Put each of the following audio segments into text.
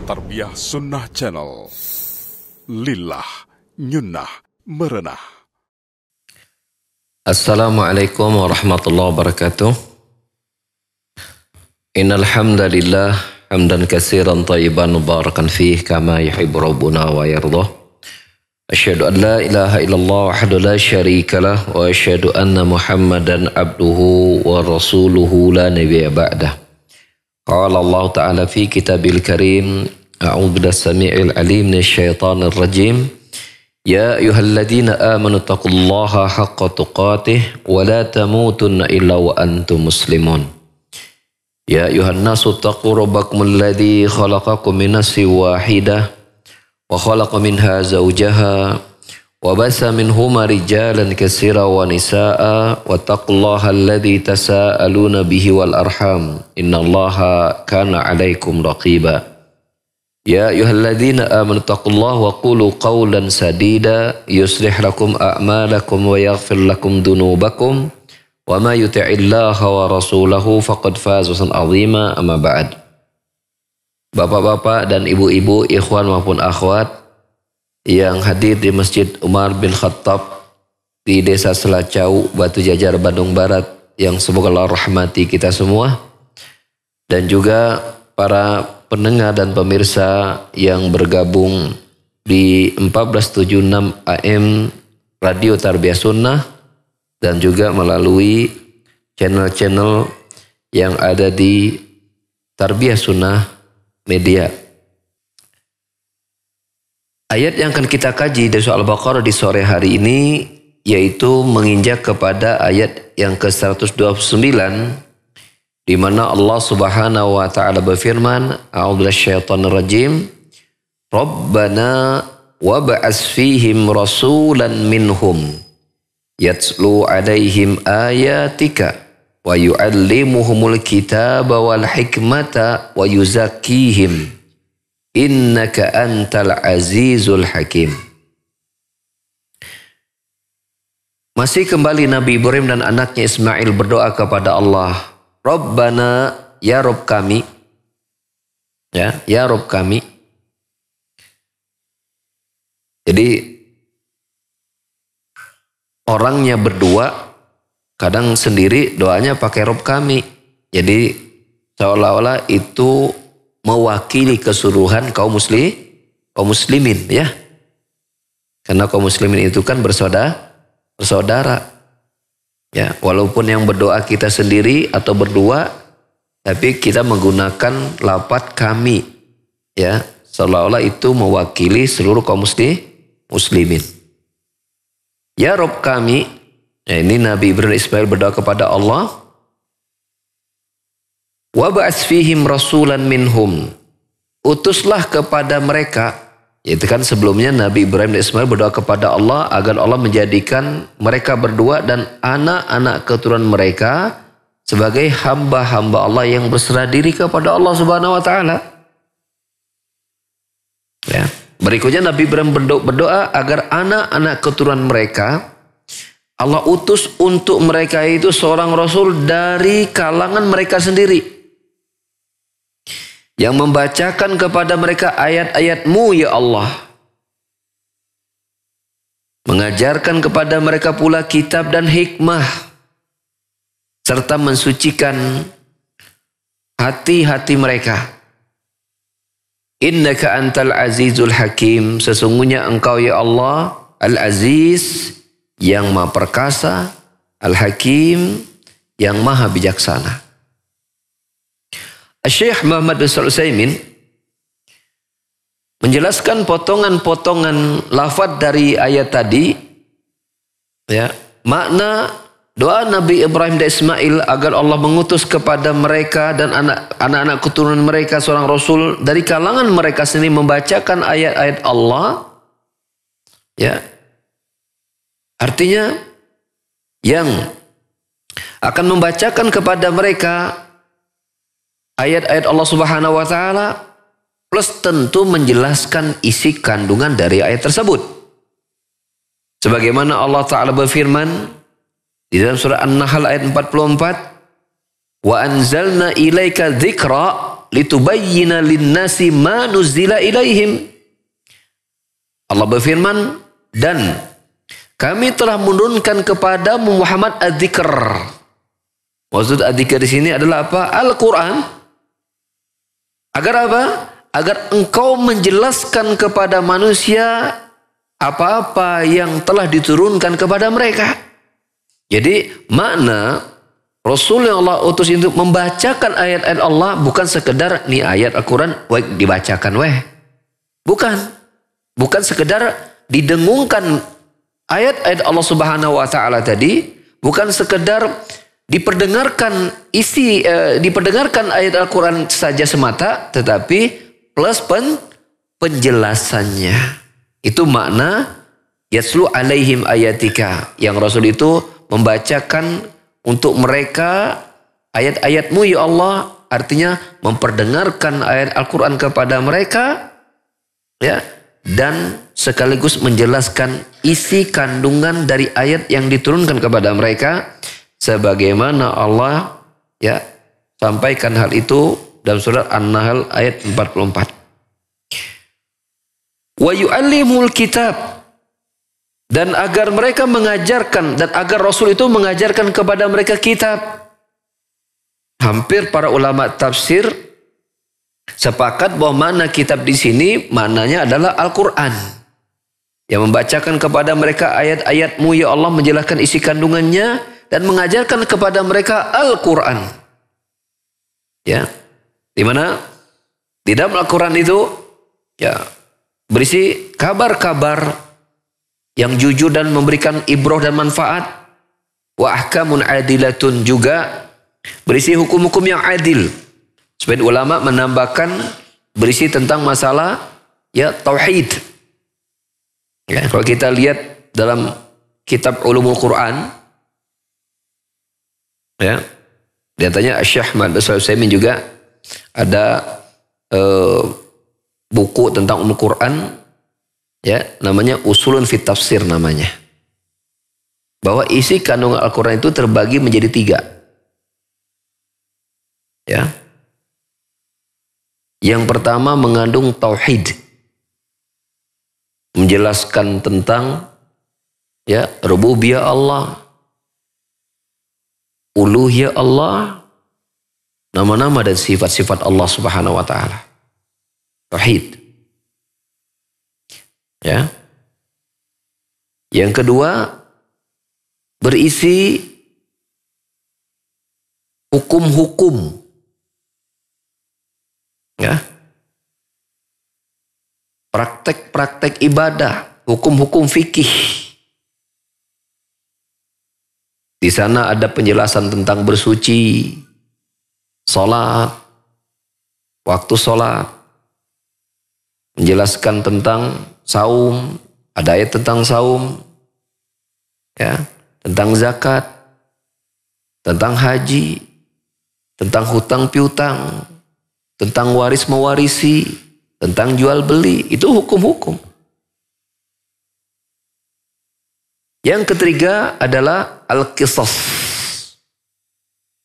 Tarbiyah Sunnah Channel. Lillah Nyunnah Merenah. Assalamualaikum warahmatullahi wabarakatuh. Innal hamdalillah hamdan katsiran thayyiban mubarakan fih kama yuhibbu rabbuna wa yardah. Asyhadu an la ilaha illallah wahdahu la syarikalah wa asyhadu anna Muhammadan abduhu wa rasuluhu la nabiyya ba'dah. Qala Allah Ta'ala fi kitabil karim, a'udzu billahi samii'il 'aliim minasyaitonir rajim. Ya ayyuhalladzina amanu taqullaha haqqa tuqatih wa la tamutunna illa wa antum muslimun. Ya ayyuhan nasu taqu rabbakumul ladzi khalaqakum min nafsin wahidah wa khalaqa minha zawjaha wa basa minhuma rijalan katsiran wa nisaa'a wa taqullaha alladzi tasaaluna bihi wal arham innallaha kana 'alaikum raqiba. Ya ayyuhalladzina amanu taqullaha wa qulu qawlan sadida yuslih lakum a'malakum wa yaghfir lakum dunubakum wa ma yuti'illaha wa rasulahu faqad faza fawzan 'azima, amma ba'd. Bapak-bapak dan ibu-ibu, ikhwan maupun akhwat yang hadir di Masjid Umar bin Khattab di Desa Selacau, Batu Jajar, Bandung Barat, yang semoga Allah rahmati kita semua, dan juga para pendengar dan pemirsa yang bergabung di 1476 AM Radio Tarbiyah Sunnah dan juga melalui channel-channel yang ada di Tarbiyah Sunnah Media. Ayat yang akan kita kaji dari surah Al-Baqarah di sore hari ini yaitu menginjak kepada ayat yang ke-129, di mana Allah Subhanahu wa taala berfirman, a'udzu minasyaitonir rajim, Rabbana wab'ats fihim rasulan minhum yatslu 'alaihim ayatika wa yu'allimuhumul kitaba wal hikmata wa yuzakkihim innaka antal azizul hakim. Masih kembali Nabi Ibrahim dan anaknya Ismail berdoa kepada Allah, Rabbana, ya Rabb kami, ya Rabb kami. Jadi orangnya berdua, kadang sendiri doanya pakai Rabb kami. Jadi seolah-olah itu mewakili keseluruhan kaum muslimin, ya. Karena kaum muslimin itu kan bersaudara. Ya, walaupun yang berdoa kita sendiri atau berdua, tapi kita menggunakan lafaz kami, ya, seolah-olah itu mewakili seluruh kaum muslimin. Ya Rabb kami, ya, ini Nabi Ibrahim Ismail berdoa kepada Allah. Wa ba'ats fihim rasulan minhum, utuslah kepada mereka. Itu kan sebelumnya Nabi Ibrahim dan Ismail berdoa kepada Allah agar Allah menjadikan mereka berdua dan anak-anak keturunan mereka sebagai hamba-hamba Allah yang berserah diri kepada Allah Subhanahu wa taala. Ya. Berikutnya Nabi Ibrahim berdoa agar anak-anak keturunan mereka Allah utus untuk mereka itu seorang rasul dari kalangan mereka sendiri, yang membacakan kepada mereka ayat-ayat-Mu ya Allah, mengajarkan kepada mereka pula kitab dan hikmah, serta mensucikan hati-hati mereka. Innaka antal azizul hakim, sesungguhnya engkau ya Allah al-aziz, yang maha perkasa, al-hakim, yang maha bijaksana. Syekh Muhammad bin Shalih Al-Utsaimin menjelaskan potongan-potongan lafaz dari ayat tadi, ya, makna doa Nabi Ibrahim dan Ismail agar Allah mengutus kepada mereka dan anak-anak keturunan mereka seorang rasul dari kalangan mereka sendiri membacakan ayat-ayat Allah, ya. Artinya yang akan membacakan kepada mereka ayat-ayat Allah Subhanahu wa taala plus tentu menjelaskan isi kandungan dari ayat tersebut. Sebagaimana Allah taala berfirman di dalam surah An-Nahl ayat 44, "Wa anzalna ilaika dzikra litubayyina lin-nasi ma nuzila ilaihim. Allah berfirman, dan kami telah menurunkan kepadamu Muhammad adzikr. Maksud adzikr di sini adalah apa? Al-Quran. Agar apa? Agar engkau menjelaskan kepada manusia apa-apa yang telah diturunkan kepada mereka. Jadi makna Rasul yang Allah utus itu membacakan ayat-ayat Allah bukan sekedar nih ayat Al-Quran dibacakan weh. Bukan. Bukan sekedar didengungkan ayat-ayat Allah Subhanahu wa taala tadi, bukan sekedar diperdengarkan diperdengarkan ayat Al-Quran saja semata, tetapi plus penjelasannya. Itu makna yatslu alaihim ayatika, yang Rasul itu membacakan untuk mereka ayat-ayatmu ya Allah, artinya memperdengarkan ayat Al-Quran kepada mereka, ya, dan sekaligus menjelaskan isi kandungan dari ayat yang diturunkan kepada mereka, sebagaimana Allah ya sampaikan hal itu dalam surat An-Nahl ayat 44. Wa yu'allimul kitab, dan agar mereka mengajarkan, dan agar Rasul itu mengajarkan kepada mereka kitab. Hampir para ulama tafsir sepakat bahwa mana kitab di sini maknanya adalah Al-Quran, yang membacakan kepada mereka ayat-ayatmu ya Allah, menjelaskan isi kandungannya dan mengajarkan kepada mereka Al-Quran. Ya, di mana di dalam Al-Quran itu ya berisi kabar-kabar yang jujur dan memberikan ibrah dan manfaat. Wa ahkamun adilatun, juga berisi hukum-hukum yang adil. Sebagian ulama menambahkan berisi tentang masalah ya tauhid. Ya, kalau kita lihat dalam kitab Ulumul Quran, ya, diantaranya Syekh Muhammad bin Shalih Al-Utsaimin juga ada buku tentang Ulumul Quran, ya, namanya Usulun fit Tafsir namanya. Bahwa isi kandungan Al-Quran itu terbagi menjadi 3. Ya. Yang pertama mengandung tauhid, menjelaskan tentang ya rububiyah Allah, uluhiyah Allah, nama-nama dan sifat-sifat Allah Subhanahu wa taala. Tauhid. Ya. Yang kedua berisi hukum-hukum. Ya. Praktek-praktek ibadah, hukum-hukum fikih. Di sana ada penjelasan tentang bersuci, salat, waktu salat, menjelaskan tentang saum, ada ayat tentang saum, ya, tentang zakat, tentang haji, tentang hutang piutang, tentang waris mewarisi, tentang jual beli, itu hukum-hukum. Yang ketiga adalah al-qisas.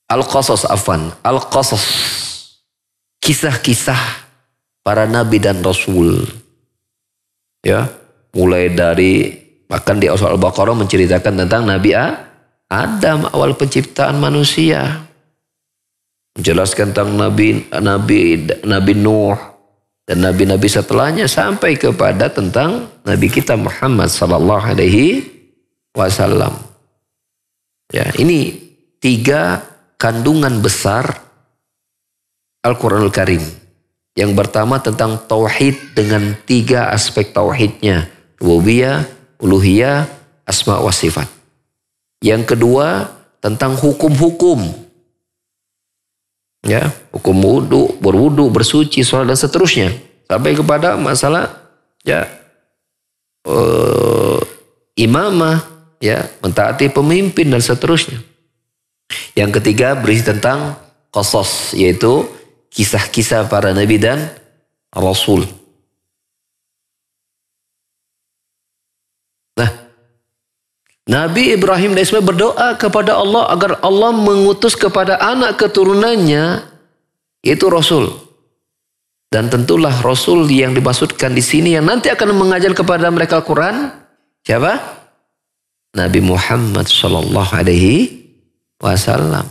Al-qasas afwan, al-qasas. Kisah-kisah para nabi dan rasul. Ya, mulai dari bahkan di Surah Al-Baqarah menceritakan tentang Nabi Adam, awal penciptaan manusia. Menjelaskan tentang Nabi Nuh dan nabi-nabi setelahnya sampai kepada tentang Nabi kita Muhammad sallallahu alaihi wasallam. Ya, ini 3 kandungan besar Al-Quranul Karim. Yang pertama tentang tauhid dengan 3 aspek tauhidnya, rububiyah, uluhiyah, asma wa sifat. Yang kedua tentang hukum-hukum. Ya, hukum wudu, berwudu, bersuci, sholat dan seterusnya, sampai kepada masalah ya imamah, ya, mentaati pemimpin dan seterusnya. Yang ketiga berisi tentang qasas, yaitu kisah-kisah para nabi dan rasul. Nah, Nabi Ibrahim dan Ismail berdoa kepada Allah agar Allah mengutus kepada anak keturunannya, yaitu Rasul. Dan tentulah Rasul yang dimaksudkan di sini yang nanti akan mengajar kepada mereka Al-Quran. Siapa? Nabi Muhammad Sallallahu Alaihi Wasallam.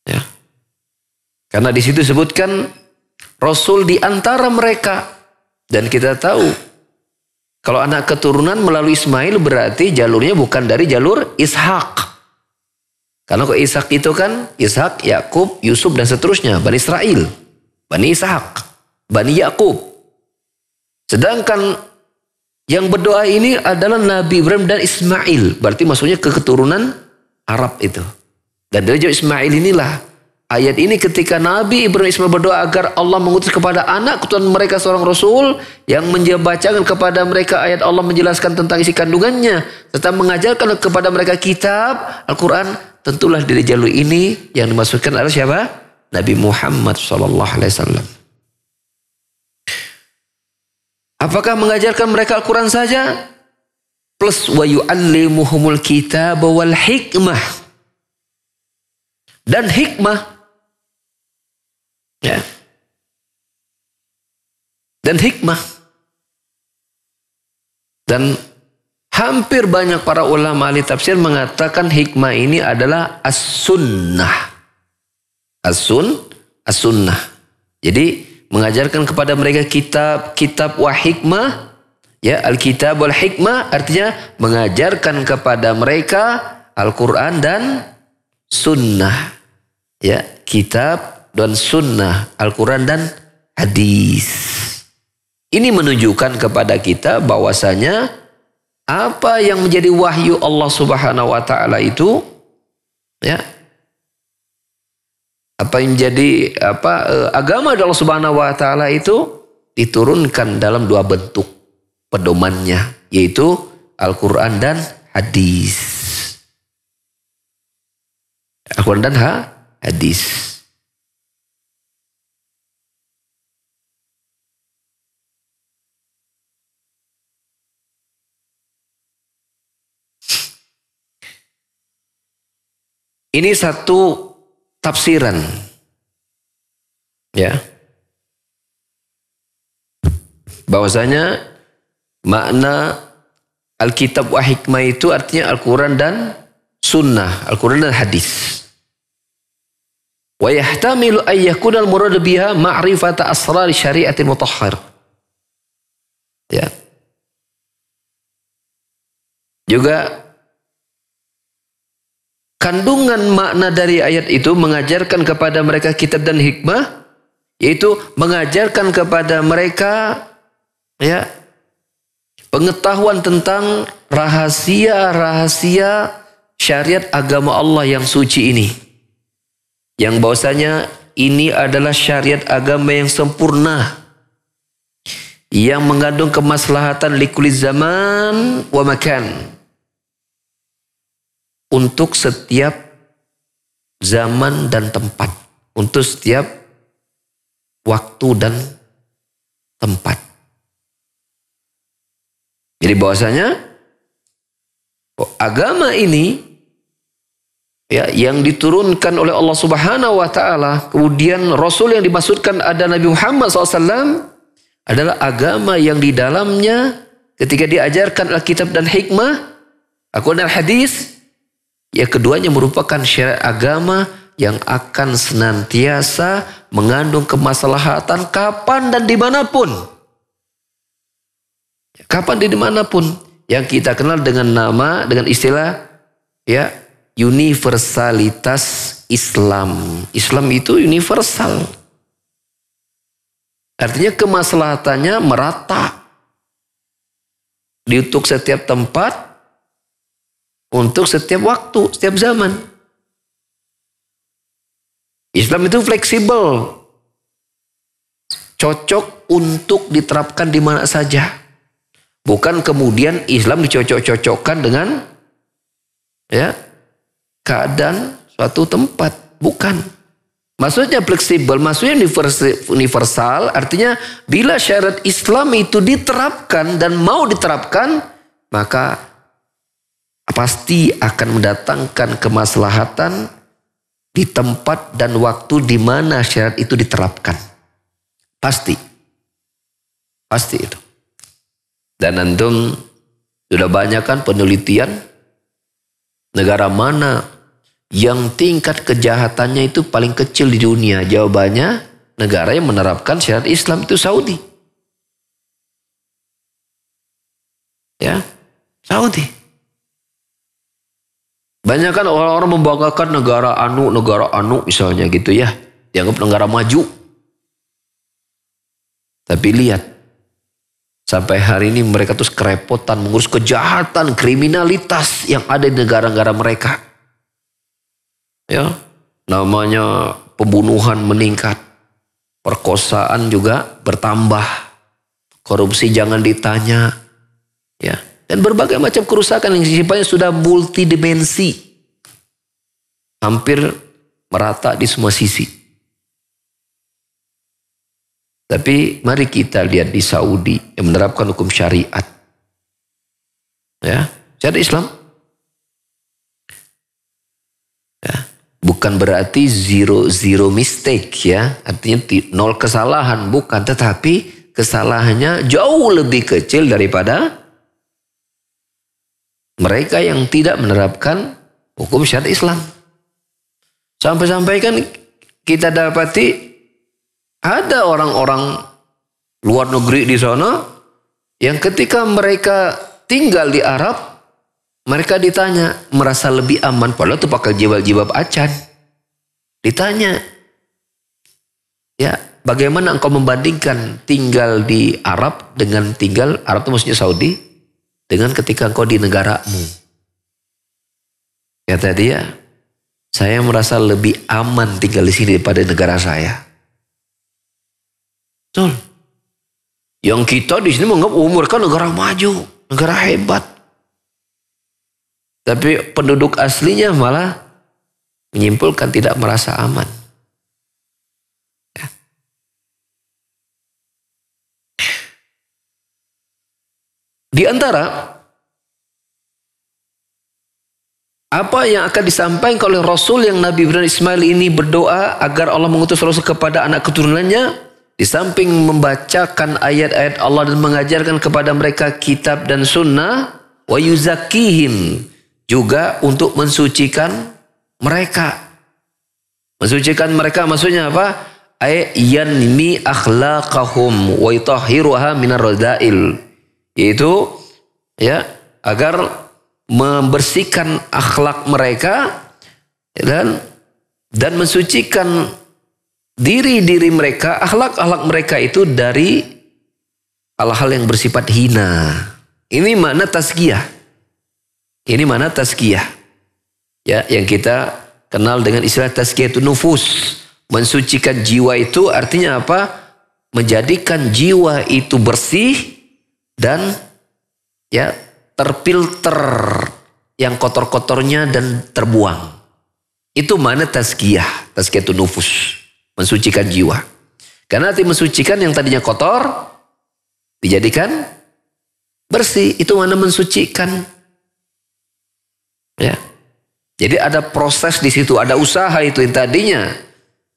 Ya. Karena di situ disebutkan Rasul di antara mereka. Dan kita tahu kalau anak keturunan melalui Ismail berarti jalurnya bukan dari jalur Ishak. Karena kok Ishak itu kan Ishak, Yakub, Yusuf dan seterusnya. Bani Israel, Bani Ishak, Bani Yakub. Sedangkan yang berdoa ini adalah Nabi Ibrahim dan Ismail. Berarti maksudnya ke keturunan Arab itu. Dan dari Ismail inilah ayat ini ketika Nabi Ibrahim Ismail berdoa agar Allah mengutus kepada anak keturunan mereka seorang Rasul yang membacakan kepada mereka ayat Allah menjelaskan tentang isi kandungannya serta mengajarkan kepada mereka kitab Al-Quran. Tentulah dari jalur ini yang dimaksudkan adalah siapa? Nabi Muhammad SAW. Apakah mengajarkan mereka Al-Quran saja? Plus wa yu'allimuhumul kitab wal hikmah. Dan hikmah. Ya. Dan hikmah. Dan hampir banyak para ulama ahli tafsir mengatakan hikmah ini adalah as-sunnah. As-sunnah. Jadi mengajarkan kepada mereka kitab wa hikmah. Ya, al-kitab wal hikmah artinya mengajarkan kepada mereka Al-Quran dan sunnah. Ya, kitab dan sunnah, Al-Quran dan hadis. Ini menunjukkan kepada kita bahwasanya apa yang menjadi wahyu Allah Subhanahu wa taala itu, ya, apa yang menjadi agama Allah Subhanahu wa taala itu diturunkan dalam dua bentuk pedomannya, yaitu Al-Quran dan hadis. Al-Quran dan hadis. Ini satu tafsiran. Ya. Bahwasanya makna Alkitab wa hikmah itu artinya Al-Quran dan sunnah, Al-Quran dan hadis. Wa yahtamilu an yakuna al-murad biha ma'rifata asrar syariatil mutahhar. Ya. Juga kandungan makna dari ayat itu mengajarkan kepada mereka kitab dan hikmah, yaitu mengajarkan kepada mereka, ya, pengetahuan tentang rahasia-rahasia syariat agama Allah yang suci ini. Yang bahwasanya ini adalah syariat agama yang sempurna, yang mengandung kemaslahatan likuli zaman wa makan. Untuk setiap zaman dan tempat. Untuk setiap waktu dan tempat. Jadi bahwasanya agama ini, ya, yang diturunkan oleh Allah Subhanahu wa taala, kemudian Rasul yang dimaksudkan ada Nabi Muhammad SAW, adalah agama yang di dalamnya ketika diajarkan Alkitab dan hikmah, Al-Quran dan hadis, ya, keduanya merupakan syariat agama yang akan senantiasa mengandung kemaslahatan kapan dan dimanapun. Kapan dan dimanapun. Yang kita kenal dengan nama, dengan istilah, ya, universalitas Islam. Islam itu universal. Artinya kemaslahatannya merata. Untuk setiap tempat, untuk setiap waktu, setiap zaman. Islam itu fleksibel. Cocok untuk diterapkan di mana saja. Bukan kemudian Islam dicocok-cocokkan dengan, ya, keadaan suatu tempat. Bukan. Maksudnya fleksibel, maksudnya universal. Artinya bila syarat Islam itu diterapkan dan mau diterapkan, maka pasti akan mendatangkan kemaslahatan di tempat dan waktu di mana syariat itu diterapkan. Pasti. Pasti itu. Dan antum sudah banyak kan penelitian negara mana yang tingkat kejahatannya itu paling kecil di dunia. Jawabannya negara yang menerapkan syariat Islam itu Saudi. Ya, Saudi. Banyak kan orang-orang membanggakan negara anu misalnya gitu ya. Dianggap negara maju. Tapi lihat. Sampai hari ini mereka terus kerepotan mengurus kejahatan, kriminalitas yang ada di negara-negara mereka. Ya, namanya pembunuhan meningkat. Perkosaan juga bertambah. Korupsi jangan ditanya. Ya, dan berbagai macam kerusakan yang sifatnya sudah multidimensi. Hampir merata di semua sisi. Tapi mari kita lihat di Saudi yang menerapkan hukum syariat. Ya, syariat Islam. Ya, bukan berarti zero mistake ya. Artinya nol kesalahan, bukan. Tetapi kesalahannya jauh lebih kecil daripada mereka yang tidak menerapkan hukum syariat Islam. Sampai-sampai kan kita dapati ada orang-orang luar negeri di sana yang ketika mereka tinggal di Arab, mereka ditanya merasa lebih aman, padahal itu pakai jilbab acan. Ditanya, ya bagaimana engkau membandingkan tinggal di Arab dengan tinggal, Arab itu maksudnya Saudi, dengan ketika engkau di negaramu. Kata dia, saya merasa lebih aman tinggal di sini daripada negara saya. Betul. Yang kita di sini menganggap mereka negara maju, negara hebat. Tapi penduduk aslinya malah menyimpulkan tidak merasa aman. Ya. Di antara apa yang akan disampaikan oleh Rasul yang Nabi Ibrahim Ismail ini berdoa agar Allah mengutus Rasul kepada anak keturunannya. Di samping membacakan ayat-ayat Allah dan mengajarkan kepada mereka kitab dan sunnah, wa yuzakihim, juga untuk mensucikan mereka. Mensucikan mereka maksudnya apa? Yanmi akhlaqahum wa yutahhiruha minar radzail. Yaitu ya, agar membersihkan akhlak mereka dan mensucikan diri-diri mereka, akhlak-akhlak mereka itu dari hal-hal yang bersifat hina. Ini makna tazkiyah. Ini makna tazkiyah. Ya, yang kita kenal dengan istilah tazkiyatun nufus. Mensucikan jiwa itu artinya apa? Menjadikan jiwa itu bersih dan ya terfilter yang kotor-kotornya dan terbuang. Itu makna tazkiyah, tazkiyatun nufus. Mensucikan jiwa. Karena arti mensucikan yang tadinya kotor dijadikan bersih. Itu mana mensucikan. Ya. Jadi ada proses di situ, ada usaha itu yang tadinya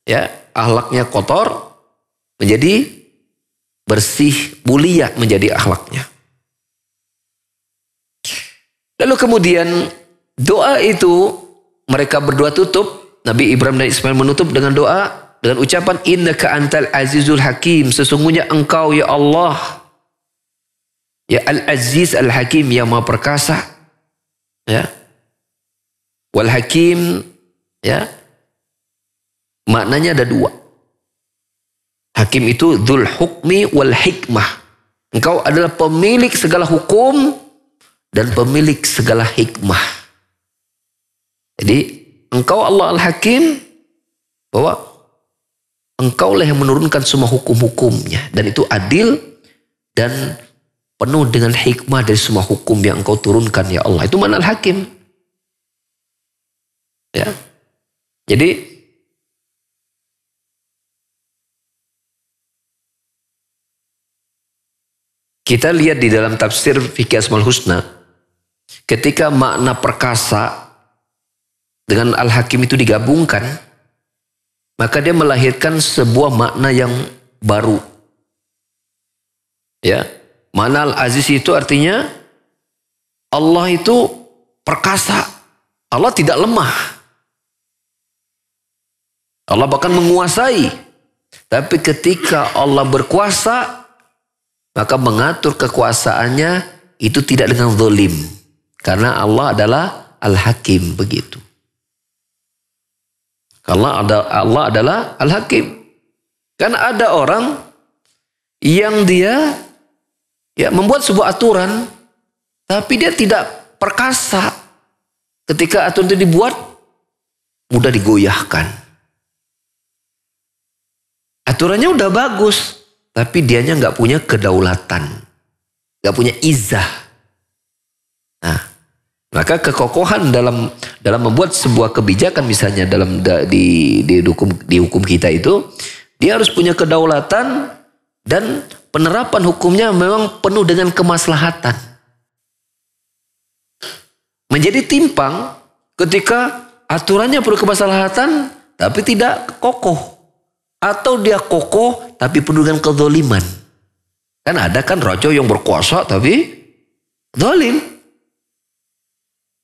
ya akhlaknya kotor menjadi bersih, mulia menjadi akhlaknya. Lalu kemudian doa itu mereka berdua tutup. Nabi Ibrahim dan Ismail menutup dengan doa dengan ucapan innaka antal azizul hakim, sesungguhnya engkau ya Allah ya al-aziz al-hakim yang maha perkasa. Ya. Wal hakim ya maknanya ada dua. Hakim itu dzul hukmi wal hikmah. Engkau adalah pemilik segala hukum dan pemilik segala hikmah. Jadi engkau Allah al-hakim, bahwa engkaulah yang menurunkan semua hukum-hukumnya. Dan itu adil dan penuh dengan hikmah dari semua hukum yang engkau turunkan ya Allah. Itu makna al-hakim. Ya. Jadi kita lihat di dalam tafsir Fikih Asmaul Husna, ketika makna perkasa dengan al-hakim itu digabungkan, maka dia melahirkan sebuah makna yang baru. Ya, makna Al-Aziz itu artinya Allah itu perkasa. Allah tidak lemah. Allah bahkan menguasai. Tapi ketika Allah berkuasa, maka mengatur kekuasaannya itu tidak dengan zalim. Karena Allah adalah Al-Hakim, begitu. Allah adalah Al-Hakim. Kan ada orang yang dia membuat sebuah aturan, tapi dia tidak perkasa. Ketika aturan itu dibuat, mudah digoyahkan. Aturannya udah bagus, tapi dianya nggak punya kedaulatan, nggak punya izah. Nah, maka kekokohan dalam membuat sebuah kebijakan, misalnya di hukum kita itu, dia harus punya kedaulatan dan penerapan hukumnya memang penuh dengan kemaslahatan. Menjadi timpang ketika aturannya perlu kemaslahatan tapi tidak kokoh. Atau dia kokoh tapi penuh dengan kezaliman. Kan ada kan raja yang berkuasa tapi zalim.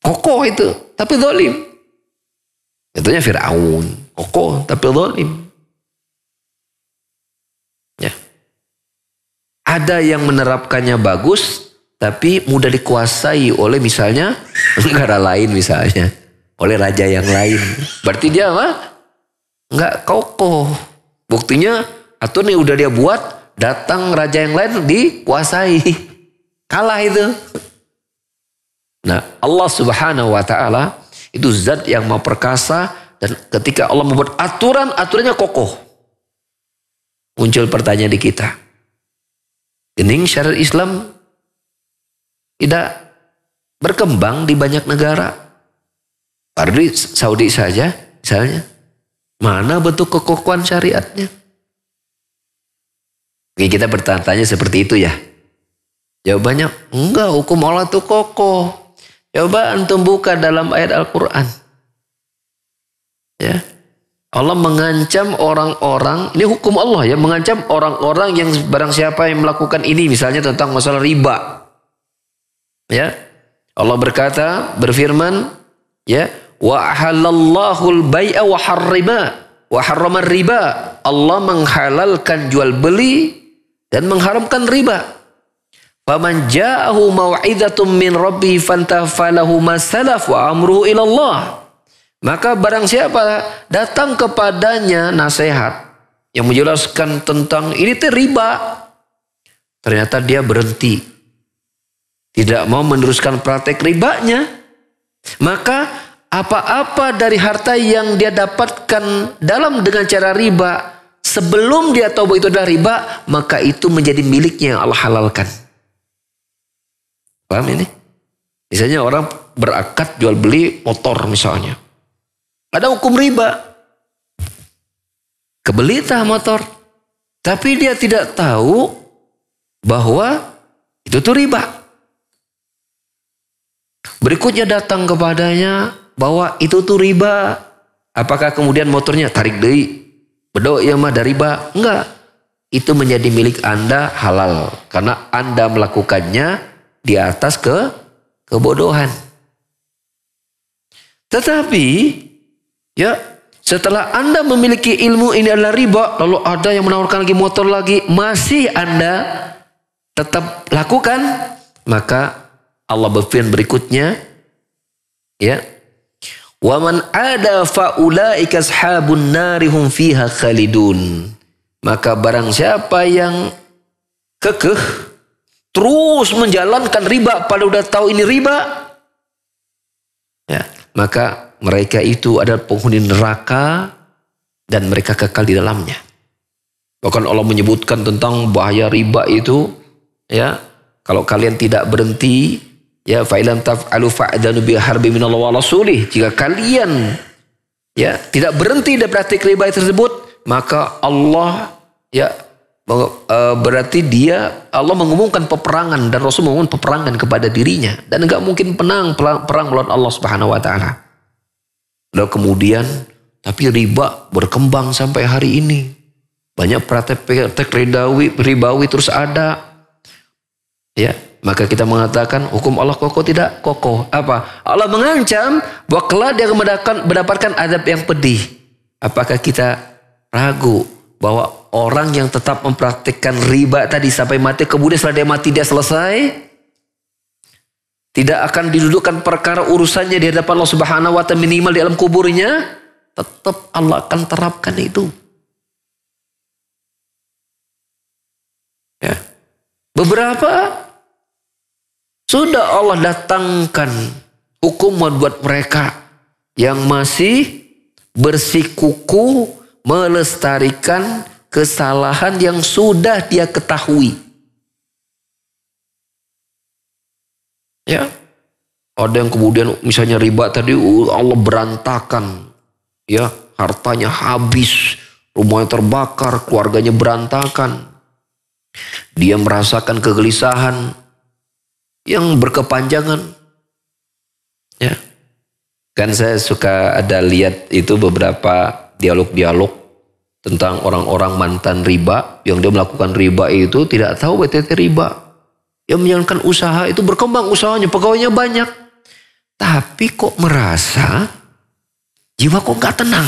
Kokoh itu tapi zalim. Itunya Fir'aun. Kokoh tapi zalim. Ya. Ada yang menerapkannya bagus tapi mudah dikuasai oleh misalnya negara lain, misalnya oleh raja yang lain. Berarti dia apa? Enggak kokoh. Buktinya aturan yang udah dia buat, datang raja yang lain dikuasai. Kalah itu. Nah, Allah Subhanahu wa taala itu zat yang maha perkasa, dan ketika Allah membuat aturan, aturannya kokoh. Muncul pertanyaan di kita. Gening syariat Islam tidak berkembang di banyak negara. Baru di Saudi saja misalnya. Mana bentuk kekokohan syariatnya? Oke, kita bertanya seperti itu ya. Jawabannya, enggak, hukum Allah itu kokoh. Coba antum buka dalam ayat Al-Quran. Ya. Allah mengancam orang-orang, ini hukum Allah ya, mengancam orang-orang yang barang siapa yang melakukan ini, misalnya tentang masalah riba. Ya. Allah berfirman, ya, wa ahallallahu al-bai'a wa harrama riba. Allah menghalalkan jual beli dan mengharamkan riba. Faman ja'ahu mau'izatum min rabbi fantafalahu ma salaf wa amruhu ila Allah. Maka barang siapa datang kepadanya nasihat yang menjelaskan tentang ini teh riba, ternyata dia berhenti, tidak mau meneruskan praktek ribanya, maka apa-apa dari harta yang dia dapatkan dengan cara riba, sebelum dia tahu bahwa itu adalah riba, maka itu menjadi miliknya yang Allah halalkan. Paham ini? Misalnya orang berakad jual beli motor misalnya. Ada hukum riba. Kebelitah motor. Tapi dia tidak tahu bahwa itu tuh riba. Berikutnya datang kepadanya bahwa itu tuh riba. Apakah kemudian motornya tarik deui? Bedo ya mah dari riba? Enggak. Itu menjadi milik Anda halal. Karena Anda melakukannya di atas kebodohan. Tetapi ya, setelah Anda memiliki ilmu ini adalah riba, lalu ada yang menawarkan lagi motor lagi, masih Anda tetap lakukan, maka Allah berfirman berikutnya, ya, wa man ada faulaika ashabun nari hum fiha khalidun. Maka barang siapa yang kekeh terus menjalankan riba pada udah tahu ini riba, ya, maka mereka itu adalah penghuni neraka dan mereka kekal di dalamnya. Bahkan Allah menyebutkan tentang bahaya riba itu, ya, kalau kalian tidak berhenti, ya, fa ilam taf'alu fa'danu bi harbi minallahi wa rasulih. Jika kalian, ya, tidak berhenti dari praktik riba tersebut, maka Allah, ya, berarti Allah mengumumkan peperangan dan Rasul mengumumkan peperangan kepada dirinya, dan enggak mungkin perang melawan Allah Subhanahu wa taala. Lalu kemudian Tapi riba berkembang sampai hari ini. Banyak praktek ribawi terus ada. Ya, maka kita mengatakan hukum Allah kokoh tidak kokoh. Apa? Allah mengancam bahwa kelak dia akan mendapatkan azab yang pedih. Apakah kita ragu bahwa orang yang tetap mempraktikkan riba tadi sampai mati, kemudian setelah dia mati dia selesai, tidak akan didudukkan perkara urusannya di hadapan Allah Subhanahu wa Ta'ala minimal di alam kuburnya, tetap Allah akan terapkan itu. Ya. Beberapa sudah Allah datangkan hukuman buat mereka yang masih bersikuku melestarikan kesalahan yang sudah dia ketahui. Ya, ada yang kemudian misalnya riba tadi Allah berantakan, ya hartanya habis, rumahnya terbakar, keluarganya berantakan. Dia merasakan kegelisahan yang berkepanjangan. Ya, kan saya suka ada lihat itu beberapa dialog-dialog tentang orang-orang mantan riba yang dia melakukan riba itu tidak tahu BTT riba. Yang menjalankan usaha itu berkembang usahanya, pegawainya banyak. Tapi kok merasa jiwa kok gak tenang.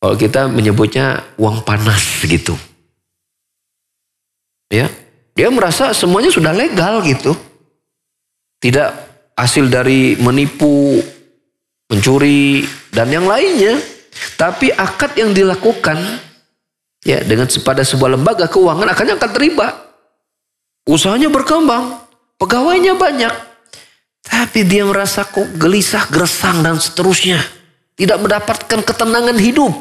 Kalau kita menyebutnya uang panas gitu. Ya, dia merasa semuanya sudah legal gitu. Tidak hasil dari menipu, mencuri, dan yang lainnya. Tapi akad yang dilakukan ya dengan pada sebuah lembaga keuangan akan riba. Usahanya berkembang, pegawainya banyak. Tapi dia merasa kok gelisah, gersang dan seterusnya. Tidak mendapatkan ketenangan hidup.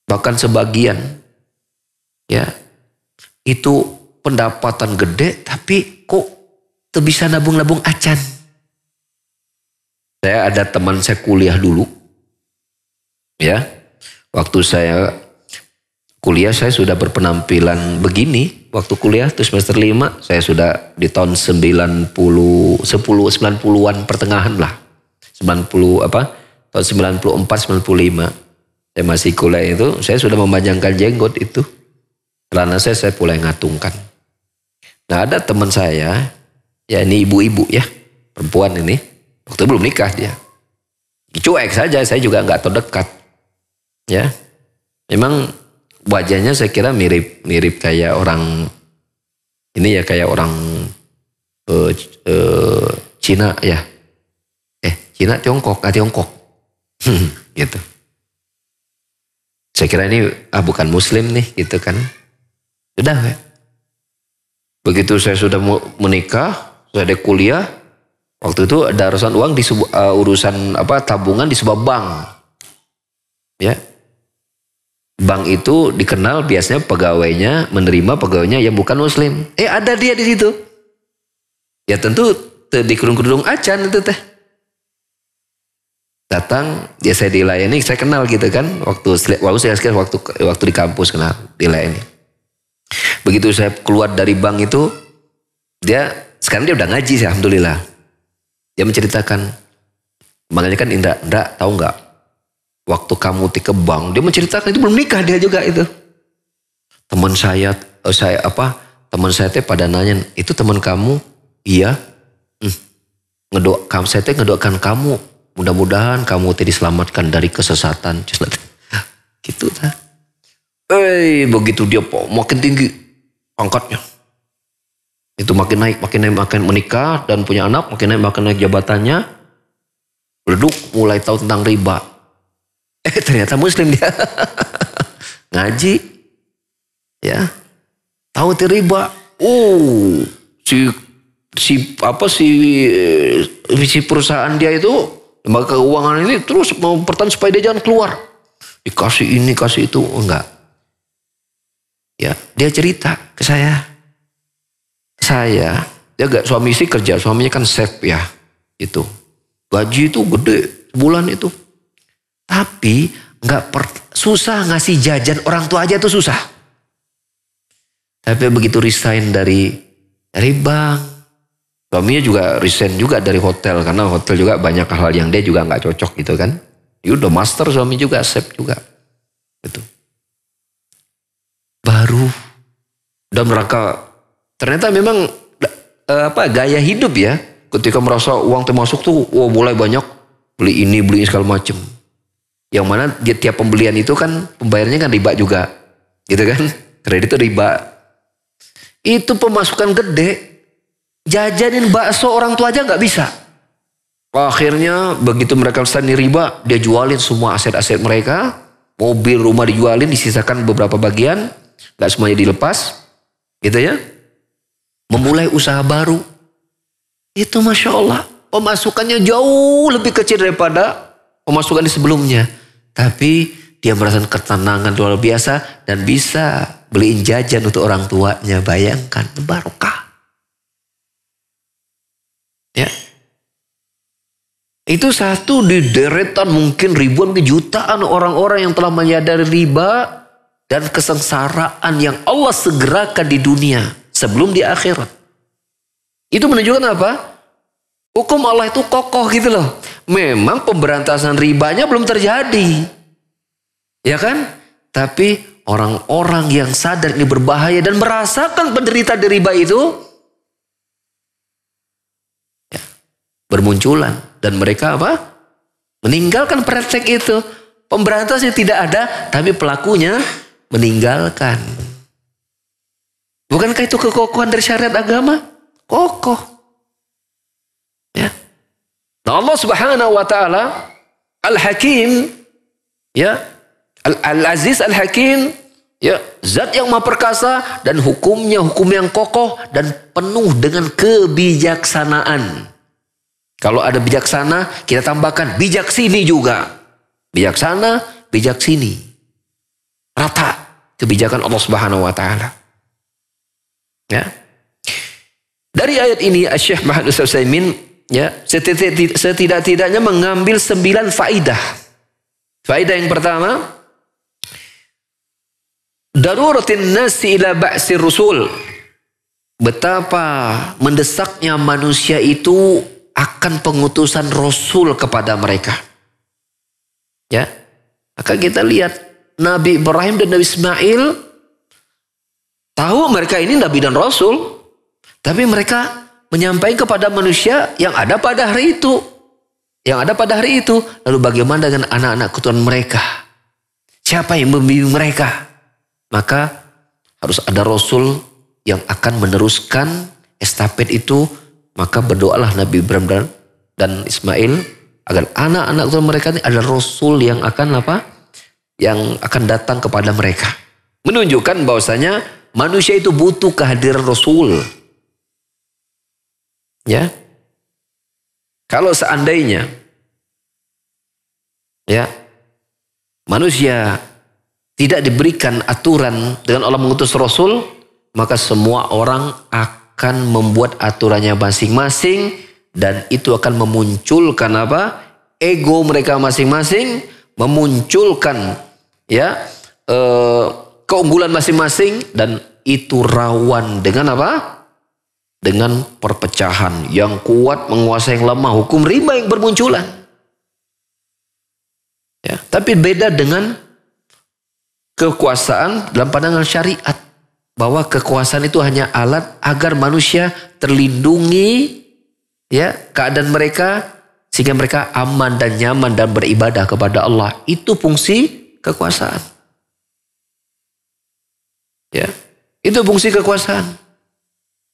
Bahkan sebagian ya itu pendapatan gede tapi kok bisa nabung-nabung acan. Saya ada teman saya kuliah dulu. Ya. Waktu saya kuliah saya sudah berpenampilan begini. Waktu kuliah itu semester 5 saya sudah di tahun 90-an pertengahan lah. 90 tahun 94 95. Saya masih kuliah itu saya sudah memanjangkan jenggot itu. Karena saya mulai ngatungkan. Nah, ada teman saya, ya ini ibu-ibu ya, perempuan ini. Waktu belum nikah dia. Cuek saja, saya juga nggak terdekat. Ya, memang wajahnya saya kira mirip kayak orang ini ya, kayak orang Cina ya, Cina Tiongkok, Tiongkok, gitu. Saya kira ini bukan Muslim nih, gitu kan? Sudah, ya. Begitu saya sudah menikah, saya ada kuliah, waktu itu ada urusan uang di urusan tabungan di sebuah bank, ya. Bank itu dikenal biasanya pegawainya menerima pegawainya yang bukan Muslim. Ada dia di situ. Ya tentu di kerudung acan itu teh. Datang, ya saya dilayani, saya kenal gitu kan. Waktu di kampus kenal, dilayani. Begitu saya keluar dari bank itu, sekarang dia udah ngaji sih, alhamdulillah. Dia menceritakan, makanya kan Indra tahu nggak? Waktu kamu ke bank, dia menceritakan itu belum nikah dia juga itu. Teman saya teh pada nanya, itu teman kamu? Iya. Saya teh ngedoakan kamu, mudah-mudahan kamu teh diselamatkan dari kesesatan. Gitu ta. Begitu dia makin tinggi pangkatnya. Itu makin naik menikah dan punya anak, makin naik jabatannya. Beleduk mulai tahu tentang riba. Ternyata Muslim dia. Ngaji. Ya. Tahu riba. Si perusahaan dia itu, lembaga keuangan ini terus mempertahankan supaya dia jangan keluar. Dikasih ini, kasih itu, enggak. Ya, dia cerita ke saya. Dia gak, suami istri kerja, suaminya kan chef ya. Itu. Gaji itu gede sebulan itu. Tapi susah ngasih jajan orang tua aja tuh susah. Tapi begitu resign dari bank, Suaminya juga resign juga dari hotel karena hotel juga banyak hal yang dia juga nggak cocok gitu kan. Dia udah master, suami juga chef juga. Gitu. Baru dalam rangka ternyata memang gaya hidup ya. Ketika merasa uang termasuk tuh mulai banyak beli ini segala macem. Yang mana di tiap pembelian itu kan pembayarannya kan riba juga. Gitu kan. Kredit itu riba. Itu pemasukan gede. Jajanin bakso orang tua aja nggak bisa. Akhirnya begitu mereka selesai riba, dia jualin semua aset-aset mereka, mobil, rumah dijualin, disisakan beberapa bagian, nggak semuanya dilepas, gitu ya. Memulai usaha baru, itu masya Allah pemasukannya jauh lebih kecil daripada pemasukan di sebelumnya, tapi dia merasakan ketenangan luar biasa dan bisa beliin jajan untuk orang tuanya. Bayangkan, barokah. Ya, itu satu di deretan mungkin ribuan jutaan orang-orang yang telah menyadari riba dan kesengsaraan yang Allah segerakan di dunia sebelum di akhirat. Itu menunjukkan apa? Hukum Allah itu kokoh gitu loh. Memang pemberantasan ribanya belum terjadi, ya kan? Tapi orang-orang yang sadar ini berbahaya dan merasakan penderita di riba itu bermunculan dan mereka apa? Meninggalkan praktek itu. Pemberantasnya tidak ada, tapi pelakunya meninggalkan. Bukankah itu kekokohan dari syariat agama? Kokoh. Ya. Nah, Allah Subhanahu wa taala Al-Hakim, ya, Al-Aziz Al-Hakim, ya, zat yang maha perkasa dan hukumnya hukum yang kokoh dan penuh dengan kebijaksanaan. Kalau ada bijaksana, kita tambahkan bijak sini juga. Bijaksana, bijak sini. Rata kebijakan Allah Subhanahu wa taala. Ya. Dari ayat ini Syekh Muhammad Utsaimin ya, setidak-tidaknya mengambil 9 faidah. Faidah yang pertama, daruratin nasi ila ba'sir rusul. Betapa mendesaknya manusia itu akan pengutusan Rasul kepada mereka. Ya, maka kita lihat Nabi Ibrahim dan Nabi Ismail tahu mereka ini Nabi dan Rasul, tapi mereka menyampaikan kepada manusia yang ada pada hari itu. Yang ada pada hari itu. Lalu bagaimana dengan anak-anak keturunan mereka? Siapa yang membimbing mereka? Maka harus ada Rasul yang akan meneruskan estafet itu. Maka berdoalah Nabi Ibrahim dan Ismail agar anak-anak mereka ini adalah Rasul yang akan apa? Yang akan datang kepada mereka. Menunjukkan bahwasanya manusia itu butuh kehadiran Rasul. Ya. Kalau seandainya ya manusia tidak diberikan aturan dengan Allah mengutus Rasul, maka semua orang akan membuat aturannya masing-masing dan itu akan memunculkan apa? Ego mereka masing-masing, memunculkan ya keunggulan masing-masing dan itu rawan dengan apa? Dengan perpecahan yang kuat menguasai yang lemah, hukum riba yang bermunculan. Ya, tapi beda dengan kekuasaan dalam pandangan syariat. Bahwa kekuasaan itu hanya alat agar manusia terlindungi ya keadaan mereka sehingga mereka aman dan nyaman dan beribadah kepada Allah. Itu fungsi kekuasaan. Ya, itu fungsi kekuasaan.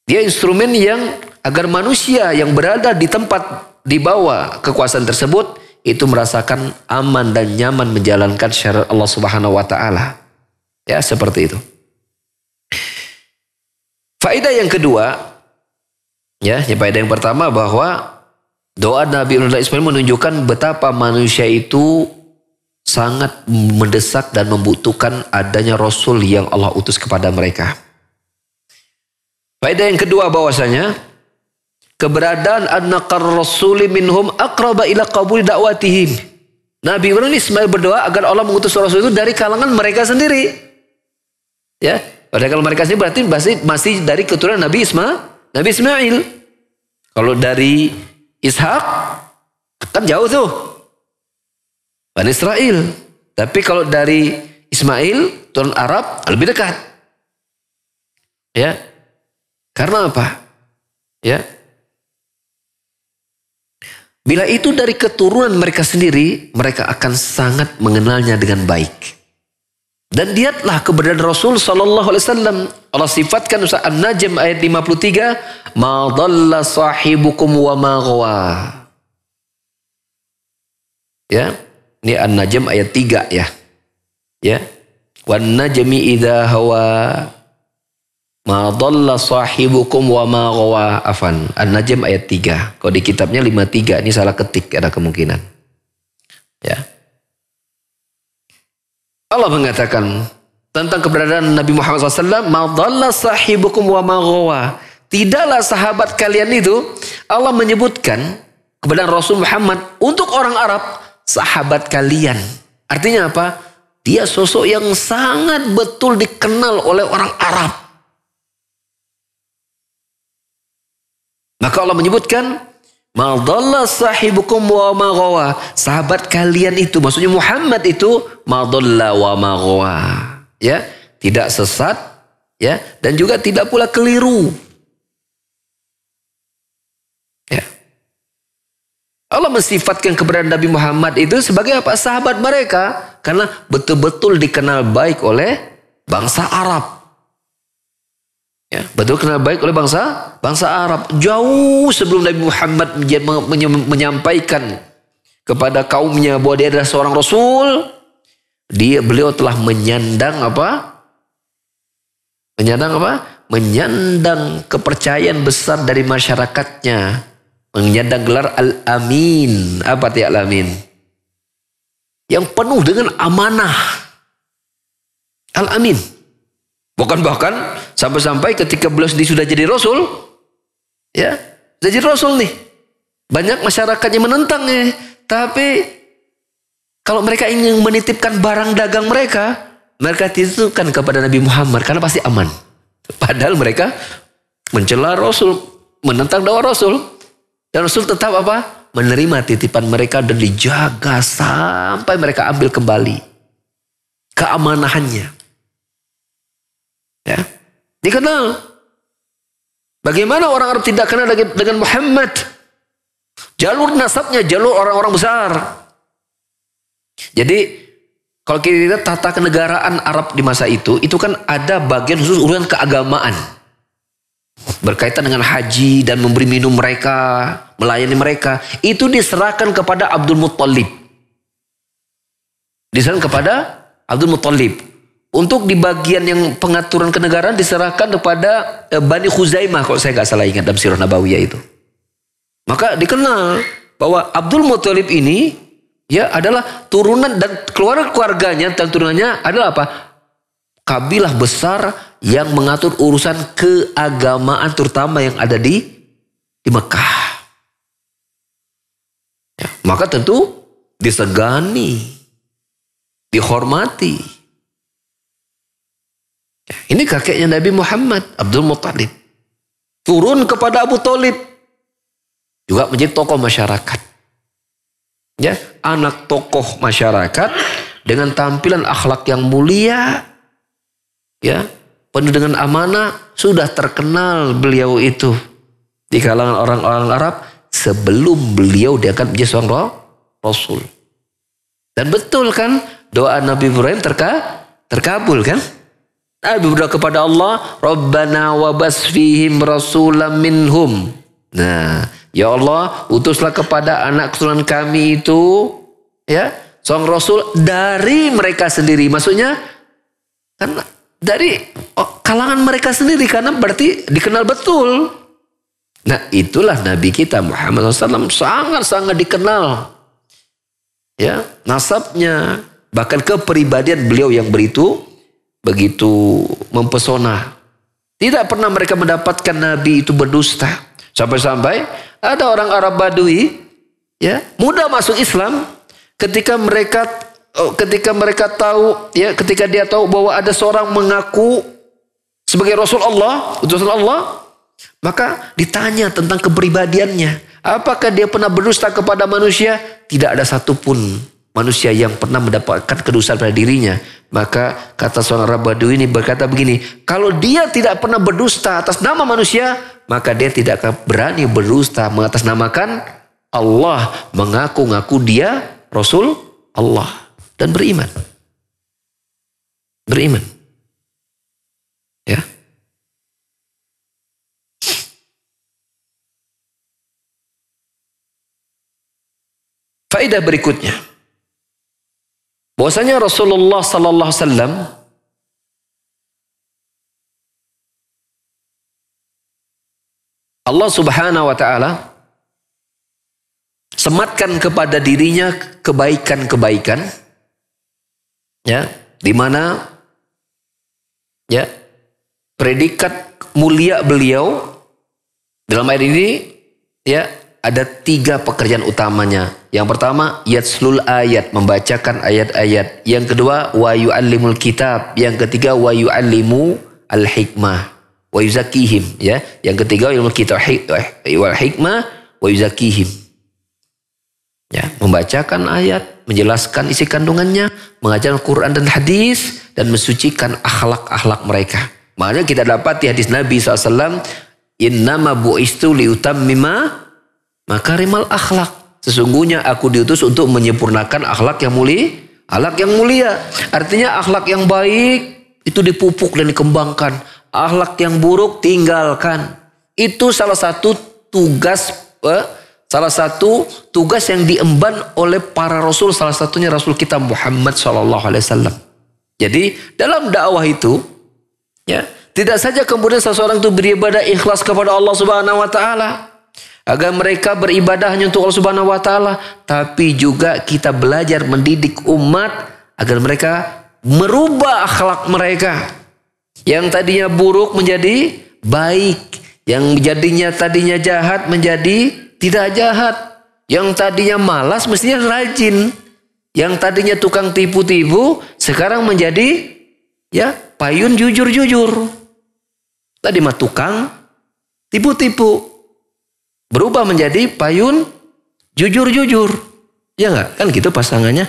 Dia instrumen yang agar manusia yang berada di tempat di bawah kekuasaan tersebut itu merasakan aman dan nyaman menjalankan syariat Allah Subhanahu wa taala. Ya, seperti itu. Faedah yang kedua, ya, faedah yang pertama bahwa doa Nabi Ibrahim dan Ismail menunjukkan betapa manusia itu sangat mendesak dan membutuhkan adanya Rasul yang Allah utus kepada mereka. Faedah yang kedua bahwasanya keberadaan an-naqar rasuli minhum aqraba ila qabul da'watihim. Nabi Ibrahim dan Ismail berdoa agar Allah mengutus Rasul itu dari kalangan mereka sendiri. Ya. Padahal kalau mereka sendiri berarti masih dari keturunan Nabi Ismail. Kalau dari Ishak kan jauh tuh, Bani Israel. Tapi kalau dari Ismail turun Arab lebih dekat. Ya. Karena apa? Ya. Bila itu dari keturunan mereka sendiri, mereka akan sangat mengenalnya dengan baik. Dan lihatlah keberadaan Rasul sallallahu alaihi wasallam. Allah sifatkan surah An-Najm ayat 53, "Ma dhalla sahibukum wa ma ghawa." Ya. Ini An-Najm ayat 3 ya. Ya. "Wan najmi idza hawa ma dhalla sahibukum wa ma ghawa." Afan. An-Najm ayat 3. Kalau di kitabnya 53, ini salah ketik, ada kemungkinan. Ya. Allah mengatakan tentang keberadaan Nabi Muhammad SAW, "Ma dhalla sahibukum wa ma ghawa." Tidaklah sahabat kalian itu, Allah menyebutkan keberadaan Rasul Muhammad untuk orang Arab, sahabat kalian. Artinya apa? Dia sosok yang sangat betul dikenal oleh orang Arab. Maka Allah menyebutkan, "Ma dhalla sahibukum wa ma ghawa." Sahabat kalian itu, maksudnya Muhammad itu, ma dhalla wa ma ghawa. Ya, tidak sesat, ya, dan juga tidak pula keliru. Ya. Allah mensifatkan keberadaan Nabi Muhammad itu sebagai apa? Sahabat mereka, karena betul-betul dikenal baik oleh bangsa Arab. Ya, betul kenal baik oleh bangsa Arab. Jauh sebelum Nabi Muhammad menyampaikan kepada kaumnya bahwa dia adalah seorang Rasul, beliau telah menyandang apa? Menyandang kepercayaan besar dari masyarakatnya. Menyandang gelar Al-Amin. Apa arti Al-Amin? Yang penuh dengan amanah. Al-Amin. Bahkan sampai-sampai ketika beliau sudah jadi Rasul, ya, sudah jadi Rasul nih, banyak masyarakatnya menentangnya. Tapi kalau mereka ingin menitipkan barang dagang mereka titipkan kepada Nabi Muhammad karena pasti aman. Padahal mereka mencela Rasul, menentang dakwah Rasul, dan Rasul tetap apa? Menerima titipan mereka dan dijaga sampai mereka ambil kembali keamanahannya. Ya, dikenal. Bagaimana orang Arab tidak kenal dengan Muhammad? Jalur nasabnya, jalur orang-orang besar. Jadi, kalau kita lihat tata kenegaraan Arab di masa itu kan ada bagian khusus urusan keagamaan. Berkaitan dengan haji dan memberi minum mereka, melayani mereka. Itu diserahkan kepada Abdul Muttalib. Diserahkan kepada Abdul Muttalib. Untuk di bagian yang pengaturan kenegaraan diserahkan kepada Bani Khuzaimah, kalau saya nggak salah ingat dalam Sirah Nabawiyah itu. Maka dikenal bahwa Abdul Muttalib ini ya adalah turunan dan keluarganya dan turunannya adalah apa? Kabilah besar yang mengatur urusan keagamaan terutama yang ada di Mekah. Ya, maka tentu disegani, dihormati. Ini kakeknya Nabi Muhammad, Abdul Muttalib. Turun kepada Abu Thalib. Juga menjadi tokoh masyarakat. Ya, anak tokoh masyarakat dengan tampilan akhlak yang mulia. Ya, penuh dengan amanah, sudah terkenal beliau itu di kalangan orang-orang Arab sebelum beliau diangkat menjadi seorang Rasul. Dan betul kan doa Nabi Ibrahim terkabul kan? Nabi berdoa kepada Allah, Rabbana wabas fihim rasulam minhum. Nah, ya Allah, utuslah kepada anak keturunan kami itu, ya, seorang Rasul dari mereka sendiri. Maksudnya, kan dari kalangan mereka sendiri, karena berarti dikenal betul. Nah, itulah Nabi kita Muhammad SAW sangat-sangat dikenal. Ya, nasabnya, bahkan kepribadian beliau yang begitu mempesona. Tidak pernah mereka mendapatkan Nabi itu berdusta. Sampai-sampai ada orang Arab Badui, ya, mudah masuk Islam ketika mereka tahu, ya, ketika dia tahu bahwa ada seorang mengaku sebagai Rasul Allah, utusan Allah, Maka ditanya tentang kepribadiannya. Apakah dia pernah berdusta kepada manusia? Tidak ada satupun manusia yang pernah mendapatkan kedustaan pada dirinya. Maka kata seorang Arab Badui ini berkata begini, kalau dia tidak pernah berdusta atas nama manusia, maka dia tidak akan berani berdusta mengatasnamakan Allah, mengaku-ngaku dia Rasul Allah dan beriman. Beriman. Ya. Faedah berikutnya, bahwasanya Rasulullah sallallahu alaihi wasallam Allah Subhanahu wa taala sematkan kepada dirinya kebaikan-kebaikan, ya, di mana ya predikat mulia beliau dalam ayat ini ya ada 3 pekerjaan utamanya. Yang pertama, yatslul ayat, membacakan ayat-ayat. Yang kedua, wa yu'allimul kitab. Yang ketiga, wa yu'allimu al-hikmah wa yuzakihim, ya. Yang ketiga, ilmu kitab wal hikmah wa yuzakihim. Ya, membacakan ayat, menjelaskan isi kandungannya, mengajarkan Quran dan hadis, dan mensucikan akhlak-akhlak mereka. Makanya kita dapat di hadis Nabi SAW, innama bu'istu liutammima makarimal akhlak. Sesungguhnya aku diutus untuk menyempurnakan akhlak yang mulia. Akhlak yang mulia artinya akhlak yang baik itu dipupuk dan dikembangkan. Akhlak yang buruk tinggalkan. Itu salah satu tugas yang diemban oleh para rasul, salah satunya Rasul kita Muhammad SAW. Jadi dalam dakwah itu, ya, tidak saja kemudian seseorang itu beribadah ikhlas kepada Allah Subhanahu wa taala, agar mereka beribadah hanya untuk Allah Subhanahu wa taala, tapi juga kita belajar mendidik umat agar mereka merubah akhlak mereka. Yang tadinya buruk menjadi baik, yang tadinya jahat menjadi tidak jahat, yang tadinya malas mestinya rajin, yang tadinya tukang tipu-tipu sekarang menjadi ya payun jujur-jujur. Tadi mah tukang tipu-tipu berubah menjadi payun jujur-jujur. Ya enggak? Kan gitu pasangannya.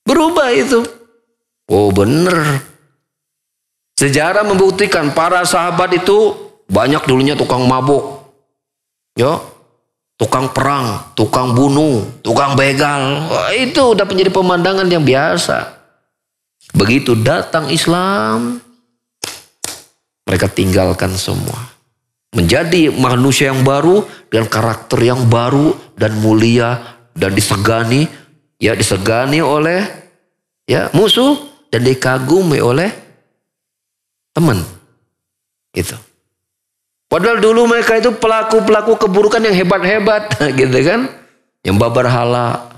Berubah itu. Oh bener. Sejarah membuktikan para sahabat itu banyak dulunya tukang mabuk. Ya. Tukang perang, tukang bunuh, tukang begal. Wah, itu udah menjadi pemandangan yang biasa. Begitu datang Islam, mereka tinggalkan semua. Menjadi manusia yang baru dengan karakter yang baru dan mulia dan disegani, ya disegani oleh ya musuh dan dikagumi oleh teman. Gitu. Padahal dulu mereka itu pelaku-pelaku keburukan yang hebat-hebat, gitu kan? Yang babar hala.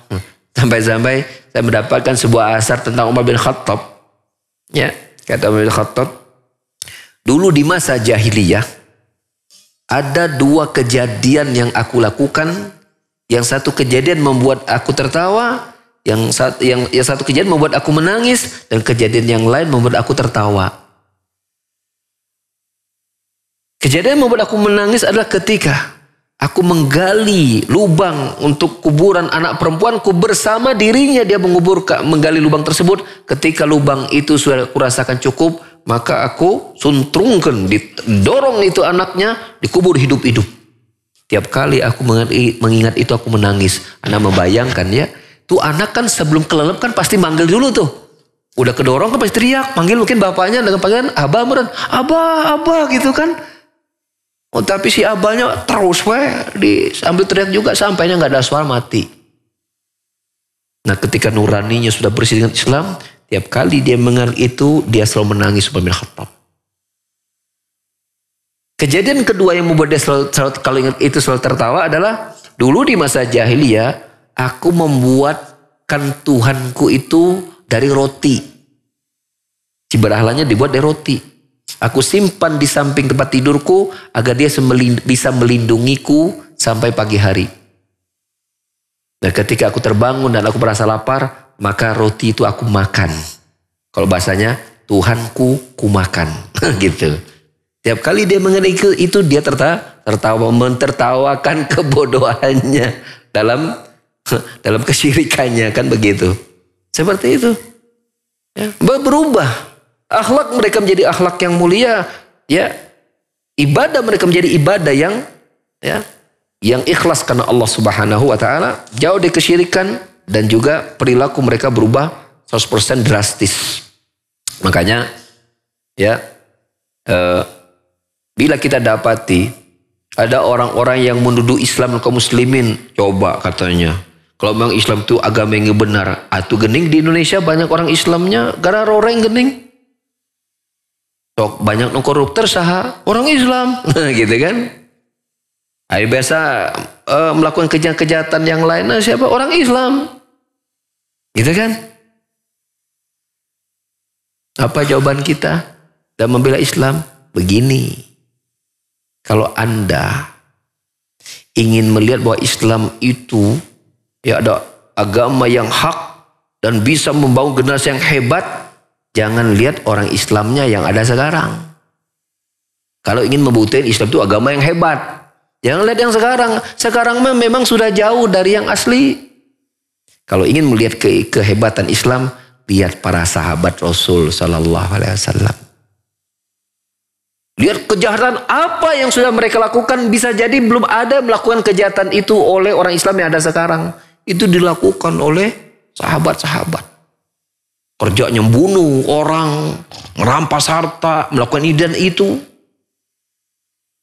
Sampai-sampai saya mendapatkan sebuah asar tentang Umar bin Khattab. Ya, kata Umar bin Khattab, dulu di masa jahiliyah ada 2 kejadian yang aku lakukan. Yang satu kejadian membuat aku tertawa, yang satu kejadian membuat aku menangis, dan kejadian yang lain membuat aku tertawa. Kejadian yang membuat aku menangis adalah ketika aku menggali lubang untuk kuburan anak perempuanku bersama dirinya. Dia menggali lubang tersebut. Ketika lubang itu sudah kurasakan cukup, maka aku suntrungkan, didorong itu anaknya, dikubur hidup-hidup. Tiap kali aku mengingat itu aku menangis. Anda membayangkan ya, tuh anak kan sebelum kelelep kan pasti manggil dulu tuh. Udah kedorong kan pasti teriak, panggil mungkin bapaknya dengan panggilan abah, abah gitu kan. Oh, tapi si abahnya terus sambil teriak juga sampainya nggak ada suara, mati. Nah, ketika nuraninya sudah bersih dengan Islam, tiap kali dia mengenal itu, dia selalu menangis Umar bin Khattab. Kejadian kedua yang membuat dia selalu kalau ingat itu selalu tertawa adalah dulu di masa jahiliyah, aku membuatkan Tuhanku itu dari roti. Cibarahalanya dibuat dari roti. Aku simpan di samping tempat tidurku agar dia bisa melindungiku sampai pagi hari. Dan ketika aku terbangun dan aku merasa lapar, maka roti itu aku makan. Kalau bahasanya Tuhanku kumakan. Gitu. Tiap kali dia mengenai itu dia tertawa mentertawakan kebodohannya dalam kesyirikannya, kan begitu. Seperti itu. Ya, berubah. Akhlak mereka menjadi akhlak yang mulia, ya. Ibadah mereka menjadi ibadah yang ikhlas karena Allah Subhanahu wa taala, jauh dari kesyirikan, dan juga perilaku mereka berubah 100% drastis. Makanya ya, bila kita dapati ada orang-orang yang menuduh Islam kaum muslimin, coba katanya, kalau memang Islam itu agama yang benar, atuh gening di Indonesia banyak orang Islamnya gara roreng gening. Sok banyak koruptor saha orang Islam, gitu kan? Ayo biasa melakukan kejahatan yang lain, siapa orang Islam, gitu kan? Apa jawaban kita dalam membela Islam? Begini. Kalau Anda ingin melihat bahwa Islam itu ya ada agama yang hak dan bisa membangun generasi yang hebat, jangan lihat orang Islamnya yang ada sekarang. Kalau ingin membuktikan Islam itu agama yang hebat, jangan lihat yang sekarang. Sekarang memang sudah jauh dari yang asli. Kalau ingin melihat kehebatan Islam, lihat para sahabat Rasul Sallallahu Alaihi Wasallam. Lihat kejahatan apa yang sudah mereka lakukan. Bisa jadi belum ada melakukan kejahatan itu oleh orang Islam yang ada sekarang. Itu dilakukan oleh sahabat-sahabat. Kerjanya membunuh orang, merampas harta, melakukan ini dan itu.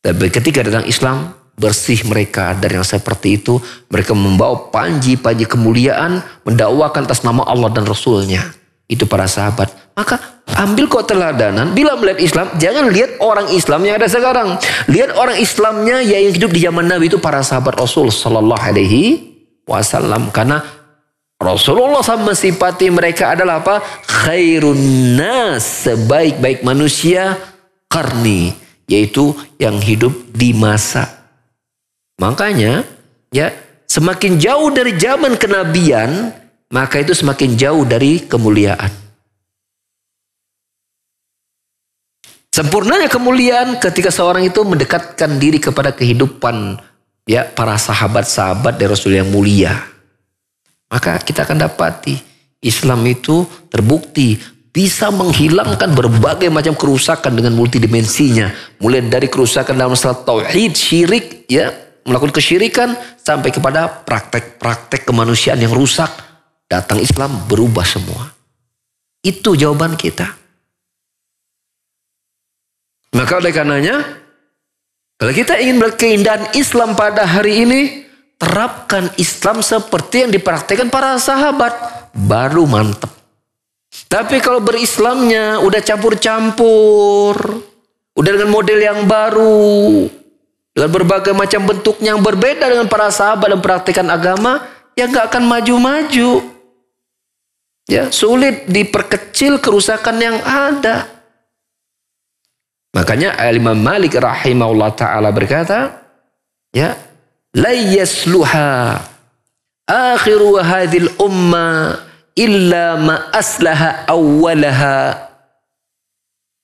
Tapi ketika datang Islam, bersih mereka dari yang seperti itu. Mereka membawa panji-panji kemuliaan, mendakwakan atas nama Allah dan Rasulnya. Itu para sahabat. Maka ambil kok teladanan. Bila melihat Islam, jangan lihat orang Islam yang ada sekarang. Lihat orang Islamnya yang hidup di zaman Nabi, itu para sahabat Rasul Sallallahu Alaihi Wasallam. Karena Rasulullah sama sifati mereka adalah apa? Khairun nas, sebaik-baik manusia, qarni, yaitu yang hidup di masa. Makanya ya, semakin jauh dari zaman kenabian, maka itu semakin jauh dari kemuliaan. Sempurnanya kemuliaan ketika seorang itu mendekatkan diri kepada kehidupan ya para sahabat-sahabat dari Rasul yang mulia. Maka kita akan dapati Islam itu terbukti bisa menghilangkan berbagai macam kerusakan dengan multidimensinya. Mulai dari kerusakan dalam masalah tauhid, syirik, ya, melakukan kesyirikan, sampai kepada praktek-praktek kemanusiaan yang rusak. Datang Islam berubah semua. Itu jawaban kita. Maka oleh karenanya, kalau kita ingin melihat keindahan Islam pada hari ini, terapkan Islam seperti yang dipraktikkan para sahabat, baru mantap. Tapi kalau berislamnya udah campur-campur, udah dengan model yang baru, dengan berbagai macam bentuknya yang berbeda dengan para sahabat dan praktikan agama, ya nggak akan maju-maju. Ya, sulit diperkecil kerusakan yang ada. Makanya Imam Malik rahimahullah ta'ala berkata, ya, la yasluha akhiru hadhil umma illa ma aslaha awwalaha.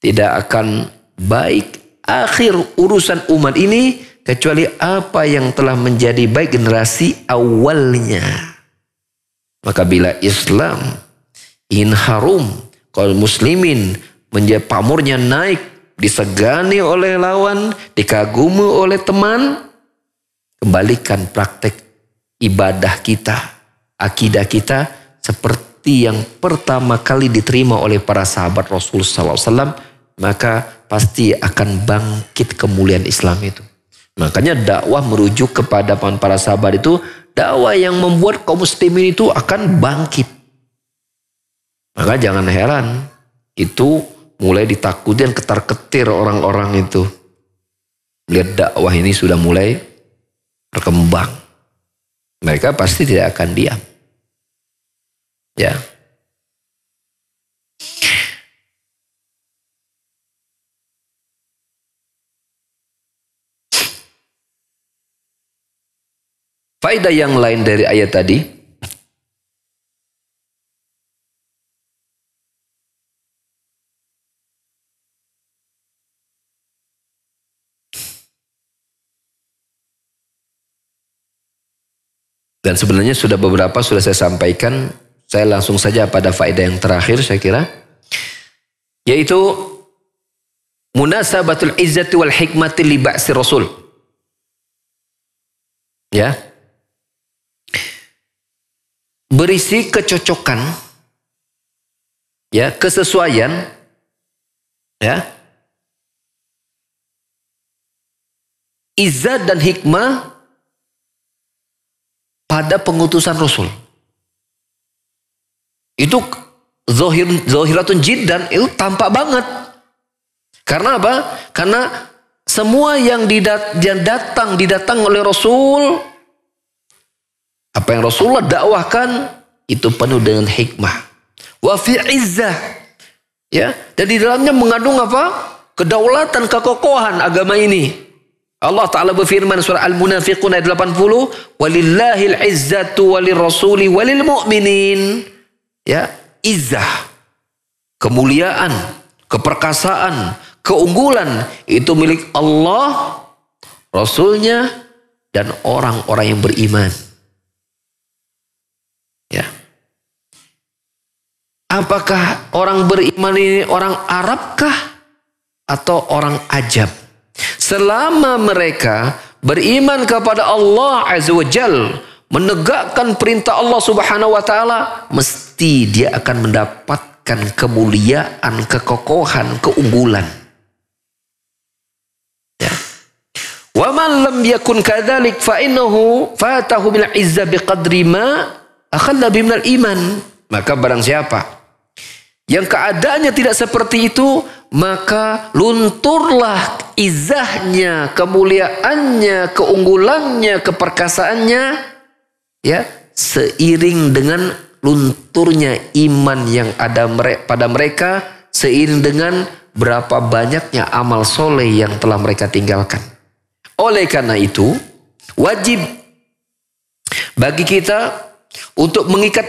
Tidak akan baik akhir urusan umat ini kecuali apa yang telah menjadi baik generasi awalnya. Maka bila Islam ingin harum, kaum muslimin menjadi pamornya naik, disegani oleh lawan, dikagumi oleh teman, kembalikan praktek ibadah kita, akidah kita seperti yang pertama kali diterima oleh para sahabat Rasul SAW, maka pasti akan bangkit kemuliaan Islam itu. Makanya dakwah merujuk kepada para sahabat itu dakwah yang membuat kaum muslimin itu akan bangkit. Maka jangan heran itu mulai ditakuti dan ketar-ketir orang-orang itu. Lihat dakwah ini sudah mulai berkembang. Mereka pasti tidak akan diam. Ya. Faedah yang lain dari ayat tadi, Dan sebenarnya sudah beberapa sudah saya sampaikan. Saya langsung saja pada faedah yang terakhir saya kira. Yaitu munasabatul izzati wal hikmati li ba'si rasul. Ya. Berisi kecocokan, ya, kesesuaian, ya, izzat dan hikmah pada pengutusan Rasul. Itu zahiratun jiddan, itu tampak banget. Karena apa? Karena semua yang didatang oleh Rasul, apa yang Rasulullah dakwahkan itu penuh dengan hikmah. Wa fi izzah. Ya, dan di dalamnya mengandung apa? Kedaulatan, kekokohan agama ini. Allah Ta'ala berfirman surah Al-Munafiqun ayat 80, walillahil izzatu walirrasuli walil mu'minin. Ya, izzah, kemuliaan, keperkasaan, keunggulan itu milik Allah, Rasulnya, dan orang-orang yang beriman. Ya. Apakah orang beriman ini orang Arabkah atau orang Ajam? Selama mereka beriman kepada Allah Azza wa Jal, menegakkan perintah Allah Subhanahu wa taala, mesti dia akan mendapatkan kemuliaan, kekokohan, keunggulan. Ya. Wa man lam yakun kadzalik fa innahu fatahu bil izza biqadri ma akhalla biminal iman. Maka barang siapa yang keadaannya tidak seperti itu, maka lunturlah izahnya, kemuliaannya, keunggulannya, keperkasaannya, ya, seiring dengan lunturnya iman yang ada pada mereka, seiring dengan berapa banyaknya amal soleh yang telah mereka tinggalkan. Oleh karena itu, wajib bagi kita untuk mengikat,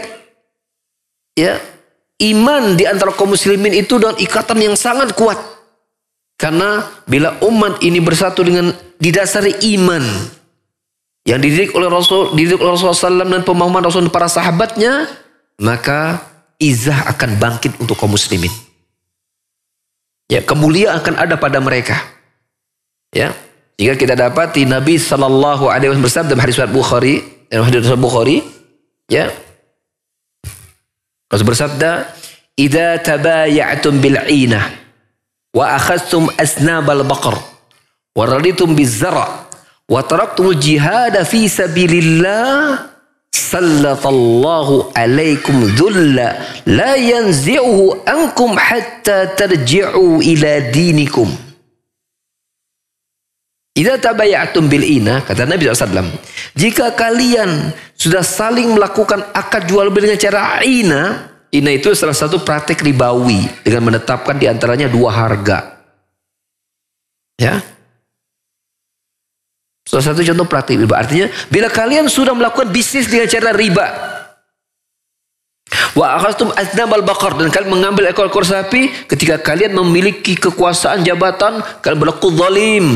ya, iman di antara kaum muslimin itu dengan ikatan yang sangat kuat. Karena bila umat ini bersatu dengan didasari iman yang dididik oleh Rasulullah SAW dan pemahaman Rasul dan para sahabatnya, maka izah akan bangkit untuk kaum muslimin. Ya, kemuliaan akan ada pada mereka. Ya, jika kita dapati Nabi Sallallahu Alaihi Wasallam bersabda dalam hadis Bukhari, ya, Rasul bersabda, "Idza tabaya'tum bil 'inah wa akhadhtum asnabal baqar wa raditum biz zara' wa taraktumul jihada fi sabilillah sallatallahu alaikum dhulla la yanzi'uhu ankum hatta tarji'u ila dinikum." Idza tabaya'tum bil 'inah, kata Nabi SAW, jika kalian sudah saling melakukan akad jual beli dengan cara ina itu salah satu praktek ribawi dengan menetapkan diantaranya dua harga. Ya, salah satu contoh praktek riba. Artinya bila kalian sudah melakukan bisnis dengan cara riba, wa akhadtum asnabal baqar, dan kalian mengambil ekor-ekor sapi, ketika kalian memiliki kekuasaan jabatan, kalian berlaku zalim.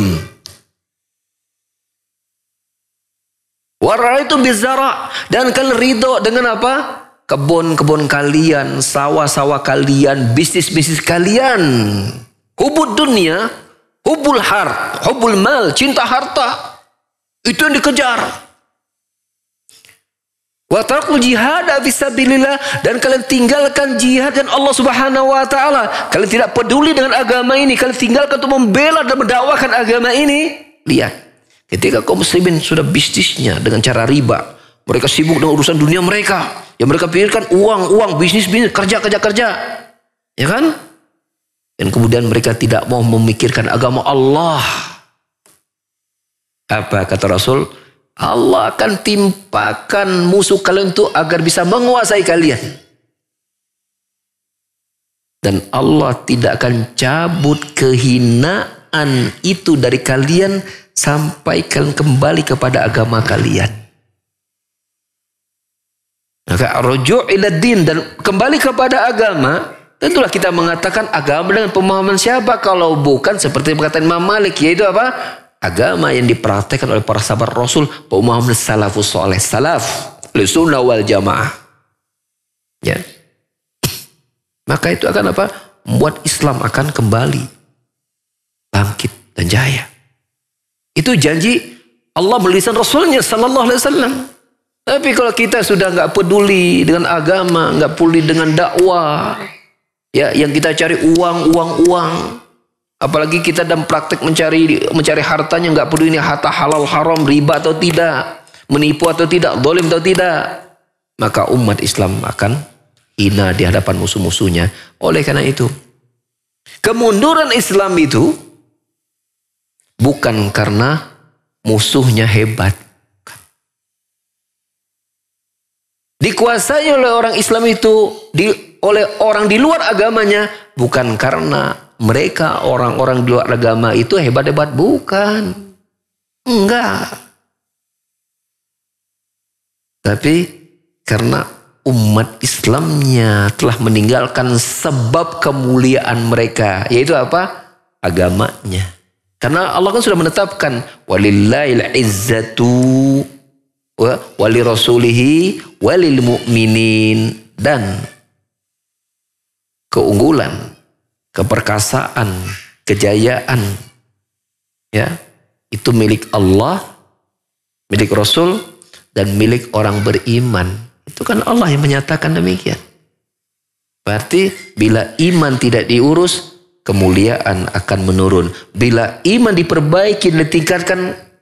Waraitum bizara, dan kalian ridho dengan apa? Kebun-kebun kalian, sawah-sawah kalian, bisnis-bisnis kalian. Hubud dunia, hubul har, hubul mal, cinta harta, itu yang dikejar. Wa tarakul jihad fisabilillah, dan kalian tinggalkan jihad dan Allah Subhanahu wa taala. Kalian tidak peduli dengan agama ini, kalian tinggalkan untuk membela dan mendakwakan agama ini. Lihat, ketika kaum muslimin sudah bisnisnya dengan cara riba, mereka sibuk dengan urusan dunia mereka. Yang mereka pikirkan uang, bisnis, kerja. Ya kan? Dan kemudian mereka tidak mau memikirkan agama Allah. Apa kata Rasul? Allah akan timpakan musuh kalian itu agar bisa menguasai kalian. Dan Allah tidak akan cabut kehinaan itu dari kalian sampai kalian kembali kepada agama kalian. Maka rujuk ila din, dan kembali kepada agama. Tentulah kita mengatakan agama dengan pemahaman siapa kalau bukan seperti perkataan Imam Malik, yaitu apa? agama yang dipraktekkan oleh para sahabat Rasul, Muhammad salafus soleh, salaf sunnah wal jamaah. Ya. Maka itu akan apa? Membuat Islam akan kembali bangkit dan jaya. Itu janji Allah melalui lisan Rasulnya sallallahu alaihi wasallam. Tapi kalau kita sudah nggak peduli dengan agama, nggak peduli dengan dakwah, ya, yang kita cari uang, apalagi kita dalam praktek mencari hartanya, nggak peduli ini harta halal haram, riba atau tidak, menipu atau tidak, zalim atau tidak, maka umat Islam akan hina di hadapan musuh-musuhnya. Oleh karena itu, kemunduran Islam itu bukan karena musuhnya hebat. Dikuasai oleh orang Islam itu oleh orang di luar agamanya bukan karena mereka orang-orang di luar agama itu hebat-hebat, bukan. Enggak. Tapi karena umat Islamnya telah meninggalkan sebab kemuliaan mereka, yaitu apa? Agamanya. Karena Allah kan sudah menetapkan walillahil izzatu wali rasulihi walil mu'minin, dan keunggulan, keperkasaan, kejayaan, ya, itu milik Allah, milik Rasul, dan milik orang beriman. Itu kan Allah yang menyatakan demikian. Berarti bila iman tidak diurus, kemuliaan akan menurun. Bila iman diperbaiki dan ditingkatkan,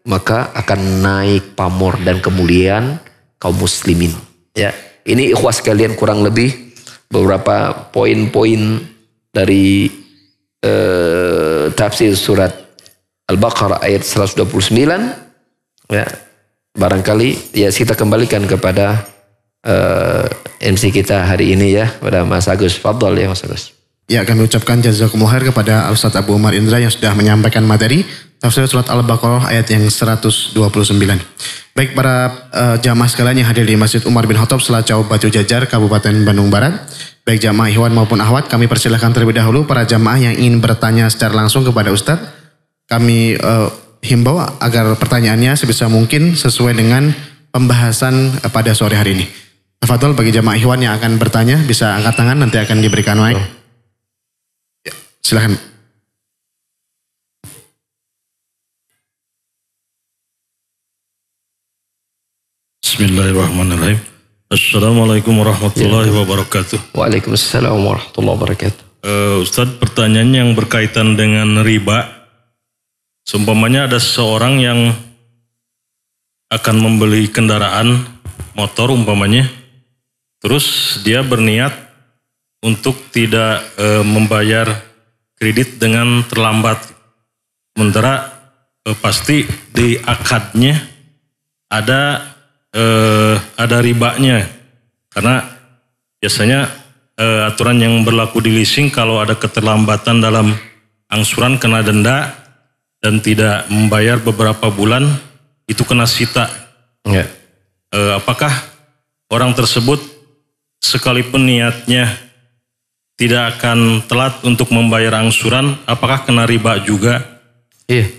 maka akan naik pamor dan kemuliaan kaum muslimin. Ya, ini ikhwah sekalian kurang lebih beberapa poin-poin dari tafsir surat Al-Baqarah ayat 129. Ya, barangkali ya kita kembalikan kepada MC kita hari ini ya, pada Mas Agus. Fadhol ya Mas Agus. Ya, kami ucapkan jazakumullah khair kepada Ustaz Abu Umar Indra yang sudah menyampaikan materi tafsir surat Al-Baqarah ayat yang 129. Baik para jamaah sekalian yang hadir di Masjid Umar bin Khattab Selacau Batu Jajar, Kabupaten Bandung Barat, baik jamaah ikhwan maupun akhwat, kami persilahkan terlebih dahulu para jamaah yang ingin bertanya secara langsung kepada Ustadz. Kami himbau agar pertanyaannya sebisa mungkin sesuai dengan pembahasan pada sore hari ini. Tafadhol bagi jamaah ikhwan yang akan bertanya bisa angkat tangan, nanti akan diberikan mic. Ya, silakan. Bismillahirrahmanirrahim. Assalamualaikum warahmatullahi wabarakatuh. Waalaikumsalam warahmatullahi wabarakatuh. Ustadz, pertanyaan yang berkaitan dengan riba. Seumpamanya ada seseorang yang akan membeli kendaraan motor umpamanya, terus dia berniat untuk tidak membayar kredit dengan terlambat. Sementara pasti di akadnya ada ribanya, karena biasanya aturan yang berlaku di leasing kalau ada keterlambatan dalam angsuran kena denda, dan tidak membayar beberapa bulan itu kena sita. Ya. Apakah orang tersebut sekalipun niatnya tidak akan telat untuk membayar angsuran, apakah kena riba juga? Iya.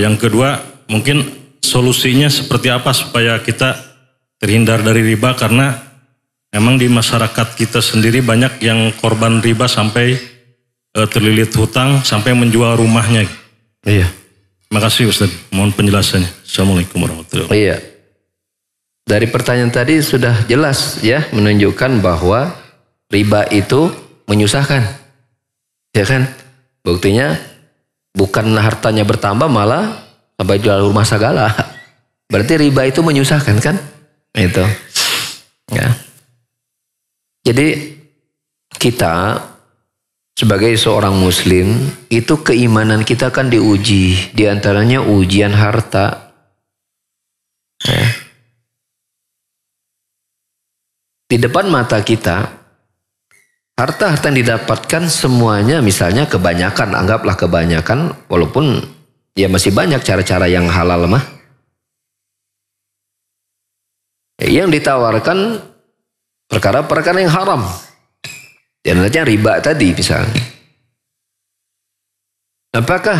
Yang kedua, mungkin solusinya seperti apa supaya kita terhindar dari riba, karena memang di masyarakat kita sendiri banyak yang korban riba sampai terlilit hutang sampai menjual rumahnya. Iya. Terima kasih Ustaz, mohon penjelasannya. Assalamualaikum warahmatullahi wabarakatuh. Iya. Dari pertanyaan tadi sudah jelas ya, menunjukkan bahwa riba itu menyusahkan. Ya kan? Buktinya bukan hartanya bertambah, malah sampai jual rumah segala. Berarti riba itu menyusahkan kan? Itu. Ya. Jadi kita sebagai seorang muslim itu keimanan kita kan diuji, diantaranya ujian harta. Ya. Di depan mata kita, harta-harta yang didapatkan semuanya, misalnya kebanyakan, anggaplah kebanyakan, walaupun ya masih banyak cara-cara yang halal mah. Yang ditawarkan perkara-perkara yang haram. Di antaranya riba tadi misalnya. Apakah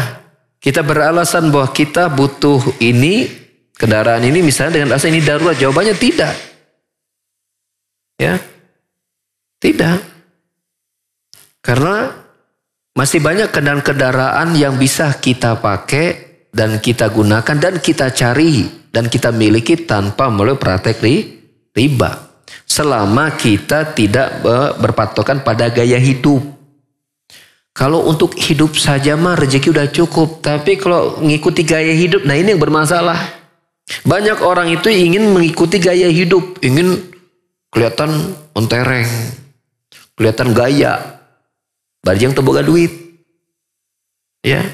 Kita beralasan bahwa kita butuh ini, kendaraan ini misalnya dengan alasan ini darurat. Jawabannya tidak. Ya. Tidak. Karena masih banyak kendaraan yang bisa kita pakai dan kita gunakan dan kita cari dan kita miliki tanpa melalui praktek riba. Selama kita tidak berpatokan pada gaya hidup. Kalau untuk hidup saja mah rezeki udah cukup. Tapi kalau mengikuti gaya hidup, nah ini yang bermasalah. Banyak orang itu ingin mengikuti gaya hidup. Ingin kelihatan mentereng. Kelihatan gaya. Barjang teboga duit. Ya.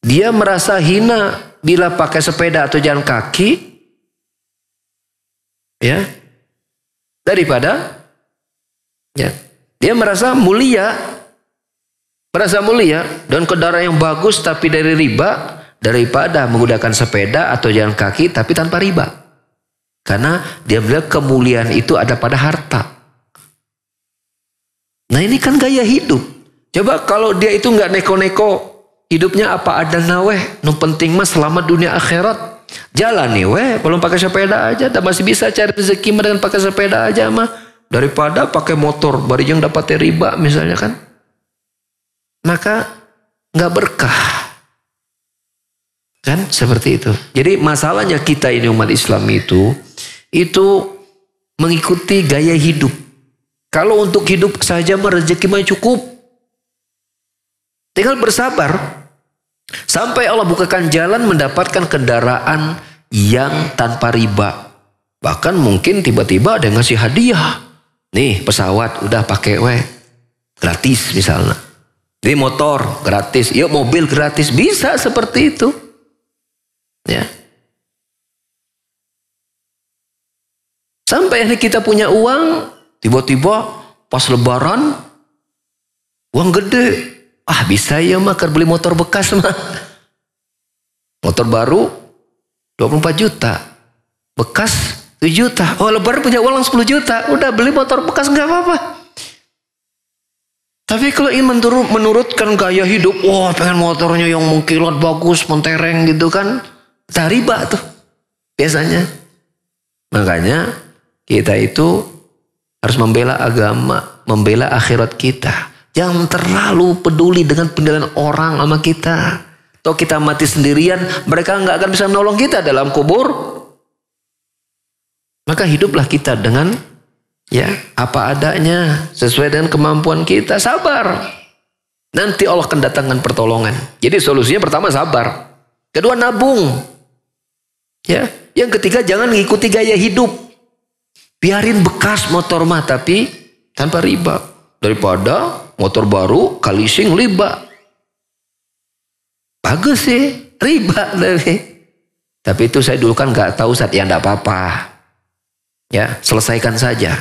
Dia merasa hina bila pakai sepeda atau jalan kaki. Ya. Daripada. Ya. Dia merasa mulia. Merasa mulia dan kendaraan yang bagus tapi dari riba daripada menggunakan sepeda atau jalan kaki tapi tanpa riba. Karena dia bilang kemuliaan itu ada pada harta. Nah ini kan gaya hidup. Coba kalau dia itu nggak neko-neko hidupnya apa ada naweh, nu penting mah selamat dunia akhirat. Jalan nih weh, belum pakai sepeda aja, dan masih bisa cari rezeki dengan pakai sepeda aja mah daripada pakai motor, baru yang dapat riba misalnya kan. Maka nggak berkah. Kan seperti itu. Jadi masalahnya kita ini umat Islam itu mengikuti gaya hidup. Kalau untuk hidup saja rezeki mah cukup. Tinggal bersabar. Sampai Allah bukakan jalan mendapatkan kendaraan yang tanpa riba. Bahkan mungkin tiba-tiba ada yang ngasih hadiah. Nih pesawat udah pakai gratis misalnya. Ini motor gratis, yuk mobil gratis, bisa seperti itu. Ya. Sampai hari kita punya uang, tiba-tiba pas lebaran, uang gede. Ah bisa ya mah beli motor bekas mah. Motor baru 24 juta. Bekas 7 juta. Oh lebaran punya uang 10 juta. Udah beli motor bekas nggak apa-apa. Tapi kalau ingin menurutkan gaya hidup, wah pengen motornya yang mengkilat bagus, mentereng gitu kan, tak riba tuh biasanya. Makanya kita itu harus membela agama, membela akhirat kita. Jangan terlalu peduli dengan penilaian orang sama kita. Toh kita mati sendirian, mereka nggak akan bisa menolong kita dalam kubur. Maka hiduplah kita dengan ya, apa adanya, sesuai dengan kemampuan kita, sabar. Nanti Allah akan datangkan pertolongan. Jadi solusinya pertama sabar. Kedua nabung. Ya, yang ketiga jangan mengikuti gaya hidup. Biarin bekas motor mah tapi tanpa riba. Daripada motor baru kalising riba. Bagus sih, riba tapi itu saya dulu kan nggak tahu saat ya enggak apa-apa. Ya, selesaikan saja.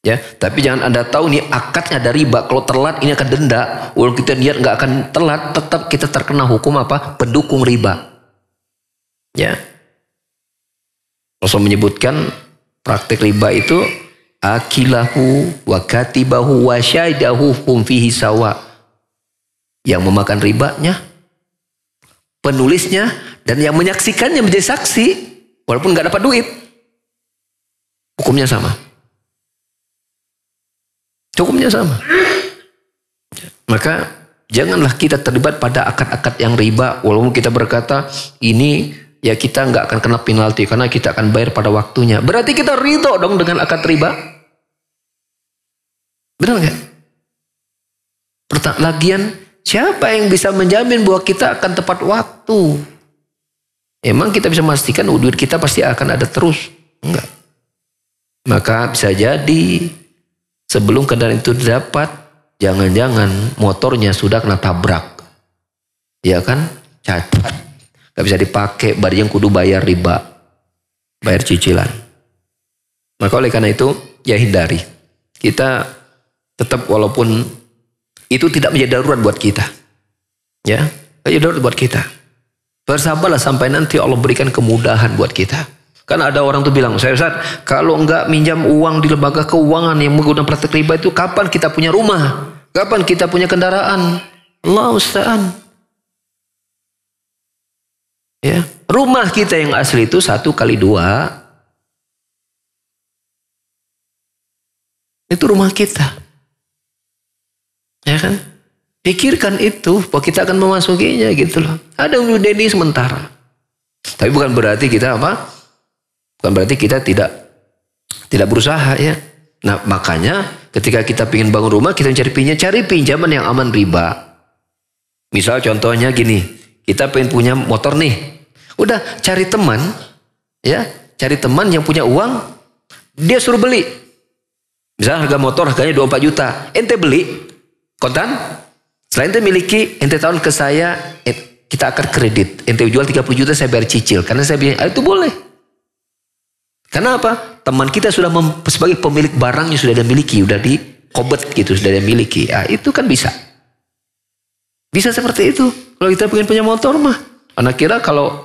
Ya, tapi jangan Anda tahu nih akadnya ada riba. Kalau telat ini akan denda. Walau kita niat nggak akan telat, tetap kita terkena hukum apa? Pendukung riba. Ya. Rasul menyebutkan praktik riba itu akilahu wa katibahu wa syaidahu hum fihi sawa. Yang memakan ribanya, penulisnya dan yang menyaksikannya menjadi saksi walaupun nggak dapat duit. Hukumnya sama. Hukumnya sama. Maka janganlah kita terlibat pada akad-akad yang riba. Walaupun kita berkata ini ya kita nggak akan kena penalti karena kita akan bayar pada waktunya. Berarti kita ridho dong dengan akad riba. Benar nggak? Lagian siapa yang bisa menjamin bahwa kita akan tepat waktu? Emang kita bisa memastikan duit kita pasti akan ada terus? Enggak. Maka bisa jadi sebelum kendaraan itu dapat, jangan-jangan motornya sudah kena tabrak. Ya kan? Cacat. Gak bisa dipakai, baru yang kudu bayar riba. Bayar cicilan. Maka oleh karena itu, ya hindari. Kita tetap walaupun itu tidak menjadi darurat buat kita. Ya, menjadi darurat buat kita. Bersabarlah sampai nanti Allah berikan kemudahan buat kita. Kan ada orang tuh bilang, saya Ustaz, kalau enggak minjam uang di lembaga keuangan yang menggunakan praktek riba itu, kapan kita punya rumah? Kapan kita punya kendaraan? Allah musta'an. Ya, rumah kita yang asli itu 1 kali 2. Itu rumah kita. Ya kan? Pikirkan itu, bahwa kita akan memasukinya gitu loh. Ada dunia ini sementara. Tapi bukan berarti kita apa? Bukan berarti kita tidak berusaha ya. Nah makanya ketika kita ingin bangun rumah, kita cari pinjaman yang aman riba. Misal contohnya gini, kita pengen punya motor nih. Udah cari teman, ya, cari teman yang punya uang, dia suruh beli. Misal harga motor harganya 24 juta, ente beli kontan. Selain ente miliki, ente tahun ke saya, kita akan kredit. Ente jual 30 juta, saya bayar cicil. Karena saya bilang, itu boleh. Karena apa? Teman kita sudah sebagai pemilik barangnya sudah dia miliki, sudah dikobet gitu, sudah dia miliki. Ah, itu kan bisa. Bisa seperti itu. Kalau kita pengen punya motor mah. Anak kira kalau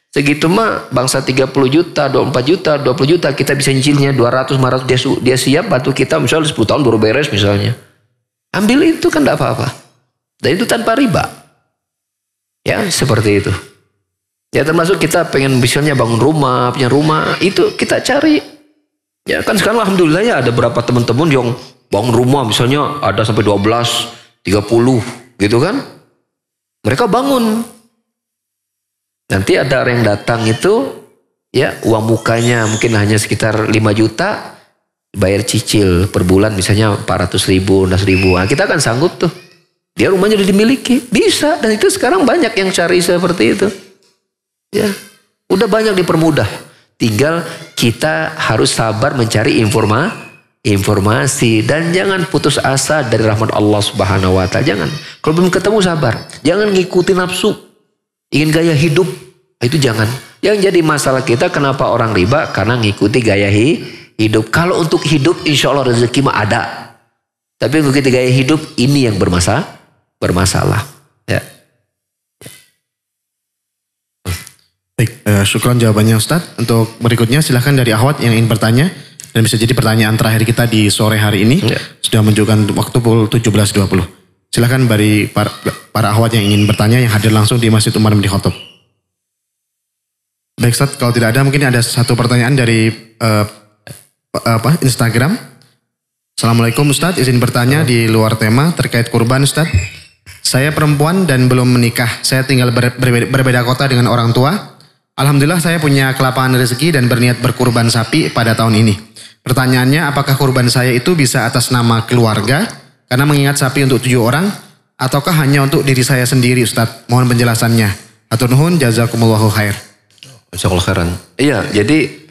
segitu mah bangsa 30 juta, 24 juta, 20 juta kita bisa nyicilnya 200, 500 dia siap bantu kita misalnya 10 tahun baru beres misalnya. Ambil itu kan tidak apa-apa. Dan itu tanpa riba. Ya, seperti itu. Ya termasuk kita pengen misalnya bangun rumah, punya rumah, itu kita cari. Ya kan sekarang alhamdulillah ya ada beberapa teman-teman yang bangun rumah misalnya ada sampai 12, 30 gitu kan. Mereka bangun. Nanti ada orang yang datang itu ya uang mukanya mungkin hanya sekitar 5 juta, bayar cicil per bulan misalnya 400 ribu, 600 ribu. Nah, kita akan sanggup tuh. Dia rumahnya udah dimiliki. Bisa. Dan itu sekarang banyak yang cari seperti itu. Ya, udah banyak dipermudah. Tinggal kita harus sabar mencari informasi. Dan jangan putus asa dari rahmat Allah Subhanahu wa ta'ala. Jangan. Kalau belum ketemu sabar. Jangan ngikutin nafsu. Ingin gaya hidup. Itu jangan. Yang jadi masalah kita kenapa orang riba? Karena ngikuti gaya hidup. Kalau untuk hidup insya Allah rezeki mah ada. Tapi untuk kita gaya hidup ini yang bermasalah. Ya. Baik, syukron jawabannya Ustadz. Untuk berikutnya silahkan dari akhwat yang ingin bertanya. Dan bisa jadi pertanyaan terakhir kita di sore hari ini. Ya. Sudah menunjukkan waktu pukul 17.20. Silahkan bagi para akhwat yang ingin bertanya yang hadir langsung di Masjid Umar bin Khattab. Baik Ustadz, kalau tidak ada mungkin ada satu pertanyaan dari Instagram. Assalamualaikum Ustadz, izin bertanya di luar tema terkait kurban Ustadz. Saya perempuan dan belum menikah. Saya tinggal berbeda kota dengan orang tua. Alhamdulillah saya punya kelapangan rezeki dan berniat berkurban sapi pada tahun ini. Pertanyaannya, apakah kurban saya itu bisa atas nama keluarga? Karena mengingat sapi untuk 7 orang. Ataukah hanya untuk diri saya sendiri Ustadz? Mohon penjelasannya. Atur nuhun, jazakumullahu khair. Jazakallahu khairan. Iya, jadi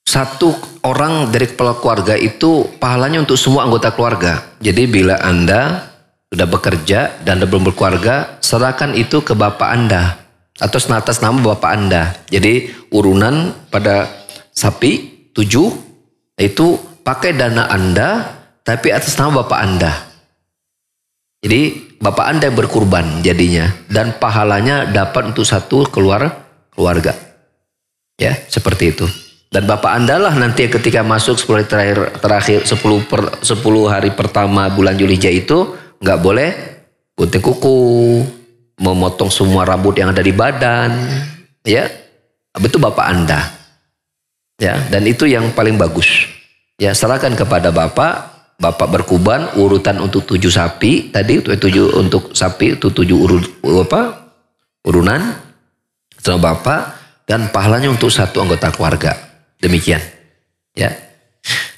satu orang dari kepala keluarga itu pahalanya untuk semua anggota keluarga. Jadi bila Anda sudah bekerja dan belum berkeluarga, serahkan itu ke bapak Anda atau atas nama bapak Anda. Jadi urunan pada sapi 7 itu pakai dana Anda tapi atas nama bapak Anda. Jadi bapak Anda yang berkurban jadinya dan pahalanya dapat untuk satu keluarga. Ya, seperti itu. Dan bapak Anda lah nanti ketika masuk 10 hari terakhir 10 hari pertama bulan Zulhijjah itu nggak boleh gunting kuku, memotong semua rambut yang ada di badan, ya, itu bapak Anda, ya, dan itu yang paling bagus, ya, serahkan kepada bapak berkurban urutan untuk 7 sapi tadi, 7 untuk sapi itu 7 urunan sama bapak dan pahalanya untuk satu anggota keluarga, demikian, ya.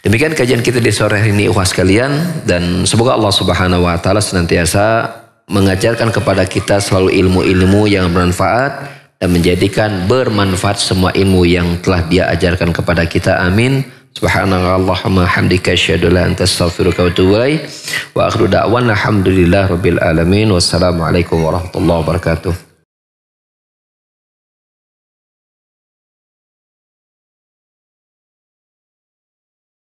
Demikian kajian kita di sore hari ini ukhwah sekalian, dan semoga Allah Subhanahu wa taala senantiasa mengajarkan kepada kita selalu ilmu-ilmu yang bermanfaat dan menjadikan bermanfaat semua ilmu yang telah Dia ajarkan kepada kita. Amin. Subhanallahumma hamdika asyhadu an la ilaha illa anta astaghfiruka wa atubu ilaik. Wa akhiru da'wana alhamdulillahirabbil alamin. Wassalamualaikum warahmatullahi wabarakatuh.